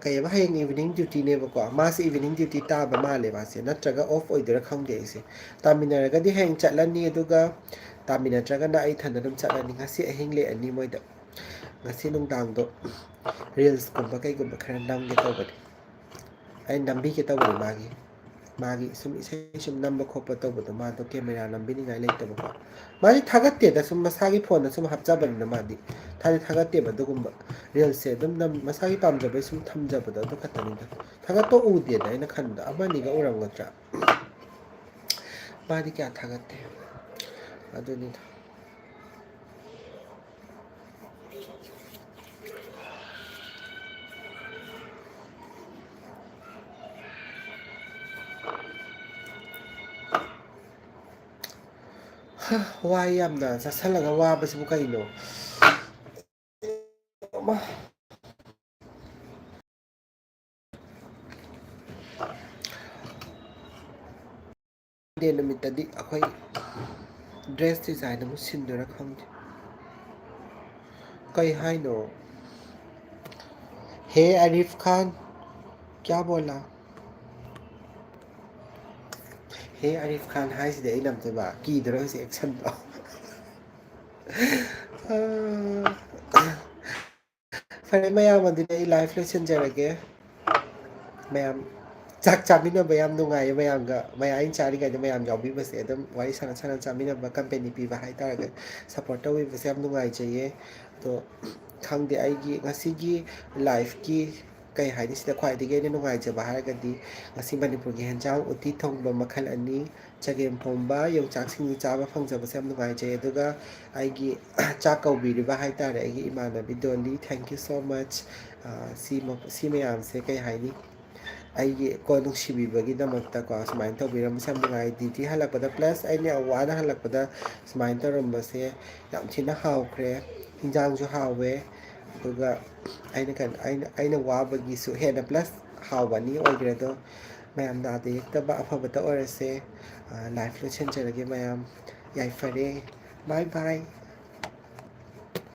ꯀꯩꯕ ꯍꯌꯦꯡ ꯏꯚꯤꯅꯤꯡ ꯗ꯭ꯌꯨꯇꯤꯅꯦꯕꯀꯣ ꯃꯥꯁꯦ ꯏꯚꯤꯅꯤꯡ ꯗ꯭ꯌꯨꯇꯤ ꯇꯥꯕ ꯃꯥꯜꯂꯦ ꯃꯥꯁꯦ ꯅꯠꯇ꯭ꯔꯒ ꯑꯣꯐ ꯑꯣꯏꯗꯣꯏꯔꯥ ꯈꯪꯗꯦ ꯑꯩꯁꯦ ꯇꯥꯃꯤꯟꯅꯔꯒꯗꯤ ꯍꯌꯦꯡ ꯆꯠꯂꯅꯤ ꯑꯗꯨꯒ ꯇꯥꯃꯤꯟꯅꯗ꯭ꯔꯒꯅ ꯑꯩ ꯏꯊꯟꯗ ꯑꯗꯨꯝ ꯆꯠꯂꯅꯤ ꯉꯁꯤ ꯑꯍꯤꯡ ꯂꯦꯛꯑꯅꯤ ꯃꯣꯏꯗ ꯉꯁꯤ ꯅꯨꯡꯗꯥꯡꯗꯣ ꯔꯤꯜꯁꯀꯨꯝꯕ ꯀꯩꯒꯨꯝꯕ ꯈꯔ ꯅꯝꯒꯦ ꯇꯧꯕꯅꯤ ꯑꯩ ꯅꯝꯕꯤꯒꯦ ꯇꯧꯕꯅꯤ ꯃꯥꯒꯤ ꯁꯨꯝ ꯏꯁꯩ ꯁꯨꯝ ꯅꯝꯕ ꯈꯣꯠꯄ ꯇꯧꯕꯗꯣ ꯃꯥꯗꯣ ꯀꯦꯃꯦꯔꯥ ꯅꯝꯕꯤꯅꯤꯡꯉꯥꯏ ꯂꯩꯇꯕꯀꯣ ꯃꯥꯗꯤ ꯊꯥꯒꯠꯇꯦꯗ ꯁꯨꯝ ꯃꯁꯥꯒꯤ ꯐꯣꯟꯗ ꯁꯨꯝ ꯍꯥꯞꯆꯕꯅꯤꯅ ꯃꯥꯗꯤ ꯊꯥꯒꯠꯇꯦꯕ ꯑꯗꯨꯒꯨꯝꯕ ꯔꯤꯜꯁꯁꯦ ꯑꯗꯨꯝ ꯃꯁꯥꯒꯤ ꯄꯥꯝꯖꯕꯩ ꯁꯨꯝ ꯊꯝꯖꯕꯗꯣ ꯑꯗꯨ ꯈꯛꯇꯅꯤꯗ ꯊꯥꯒꯠꯄ ꯎꯗꯦꯗ ꯑꯩꯅ ꯈꯟꯕꯗ ꯑꯃꯅꯤꯒ ꯎꯔꯝꯒꯗ꯭ꯔꯥ ꯃꯥꯗꯤ ꯀꯌꯥ ꯊꯥꯒꯠꯇꯦ ꯑꯗꯨꯅꯤꯗ ꯋꯥꯏ ꯌꯥꯝꯅ ꯆꯠꯁꯜꯂꯒ ꯋꯥꯕꯁꯤꯕꯨ ꯀꯩꯅꯣ ꯗꯦ ꯅꯨꯃꯤꯠꯇꯗꯤ ꯑꯩꯈꯣꯏ ꯗ꯭ꯔꯦꯁ ꯗꯤꯖꯥꯏꯟ ꯑꯃꯨꯛ ꯁꯤꯟꯗꯣꯏꯔꯥ ꯈꯪꯗꯦ ꯀꯩ ꯍꯥꯏꯅꯣ ꯍꯦ ꯑꯔꯤꯐ ꯈꯥꯟ ꯀꯌꯥ ꯕꯣꯂꯥ ꯍꯦ ꯑꯔꯤꯐ ꯈꯥꯟ ꯍꯥꯏꯁꯤꯗꯤ ꯑꯩ ꯅꯝꯗꯣꯏꯕ ꯀꯤꯗ꯭ꯔꯣ ꯍꯧꯖꯤꯛ ꯑꯦꯛꯁꯟꯗꯣ ꯐꯔꯦ ꯃꯌꯥꯝ ꯑꯗꯨꯗꯤ ꯑꯩ ꯂꯥꯏꯐ ꯂꯣꯏꯁꯤꯟꯖꯔꯒꯦ ꯃꯌꯥꯝ ꯆꯥꯛ ꯆꯥꯃꯤꯟꯅꯕ ꯌꯥꯝ ꯅꯨꯡꯉꯥꯏꯌꯦ ꯃꯌꯥꯝꯒ ꯑꯩꯅ ꯆꯥꯔꯤꯉꯩꯗ ꯃꯌꯥꯝ ꯌꯥꯎꯕꯤꯕꯁꯦ ꯑꯗꯨꯝ ꯋꯥꯔꯤ ꯁꯥꯟꯅ ꯆꯥꯃꯤꯟꯅꯕ ꯀꯝꯄꯦꯅꯤ ꯄꯤꯕ ꯍꯥꯏꯇꯥꯔꯒꯗꯤ ꯁꯞꯄꯣꯔꯠ ꯇꯧꯕꯤꯕꯁꯦ ꯌꯥꯝ ꯅꯨꯡꯉꯥꯏꯖꯩꯌꯦ ꯑꯗꯣ ꯈꯪꯗꯦ ꯑꯩꯒꯤ ꯉꯁꯤꯒꯤ ꯂꯥꯏꯐꯀꯤ ꯀꯩ ꯍꯥꯏꯅꯤ ꯁꯤꯗ ꯈ꯭ꯋꯥꯏꯗꯒꯤ ꯑꯩꯅ ꯅꯨꯡꯉꯥꯏꯖꯕ ꯍꯥꯏꯔꯒꯗꯤ ꯉꯁꯤ ꯃꯅꯤꯄꯨꯔꯒꯤ ꯍꯦꯟꯖꯥꯡ ꯎꯇꯤ ꯊꯣꯡꯕ ꯃꯈꯜ ꯑꯅꯤ ꯆꯒꯦꯝꯄꯣꯝꯕ ꯌꯣꯡꯆꯥꯛ ꯁꯤꯡꯖꯨ ꯆꯥꯕ ꯐꯪꯖꯕꯁꯦ ꯌꯥꯝ ꯅꯨꯡꯉꯥꯏꯖꯩ ꯑꯗꯨꯒ ꯑꯩꯒꯤ ꯆꯥꯛ ꯀꯧꯕꯤꯔꯤꯕ ꯍꯥꯏꯇꯥꯔꯦ ꯑꯩꯒꯤ ꯏꯃꯥꯟꯅꯕꯤ ꯗꯣꯂꯤ ꯊꯦꯡꯛ ꯌꯨ ꯁꯣ ꯃꯆ ꯁꯤ ꯃꯌꯥꯝꯁꯦ ꯀꯩ ꯍꯥꯏꯅꯤ ꯑꯩꯒꯤ ꯀꯣ ꯅꯨꯡꯁꯤꯕꯤꯕꯒꯤꯗꯃꯛꯇꯀꯣ ꯁꯨꯃꯥꯏꯅ ꯇꯧꯕꯤꯔꯝꯕꯁꯦ ꯌꯥꯝ ꯅꯨꯡꯉꯥꯏ ꯗ꯭ꯌꯨꯇꯤ ꯍꯜꯂꯛꯄꯗ ꯄ꯭ꯂꯁ ꯑꯩꯅ ꯌꯥꯝ ꯋꯥꯅ ꯍꯜꯂꯛꯄꯗ ꯁꯨꯃꯥꯏꯅ ꯇꯧꯔꯝꯕꯁꯦ ꯌꯥꯝ ꯊꯤꯅ ꯍꯥꯎꯈ꯭ರೆ ꯏꯟꯖꯥꯡꯁꯨ ꯍꯥꯎꯋꯦ ꯑꯗꯨꯒ ꯑꯩꯅ ꯋꯥꯕꯒꯤꯁꯨ ꯍꯦꯟꯅ ꯄ꯭ꯂꯁ ꯍꯥꯎꯕ ꯑꯅꯤ ꯑꯣꯏꯈ꯭ꯔꯦ ꯑꯗꯣ ꯃꯌꯥꯝ ꯅꯥꯗ ꯌꯦꯛꯇꯕ ꯑꯐꯕꯇ ꯑꯣꯏꯔꯁꯦ ꯂꯥꯏꯐ ꯂꯣꯏꯁꯤꯟꯖꯔꯒꯦ ꯃꯌꯥꯝ ꯌꯥꯏꯐꯔꯦ ꯕꯥꯏ ꯕꯥꯏ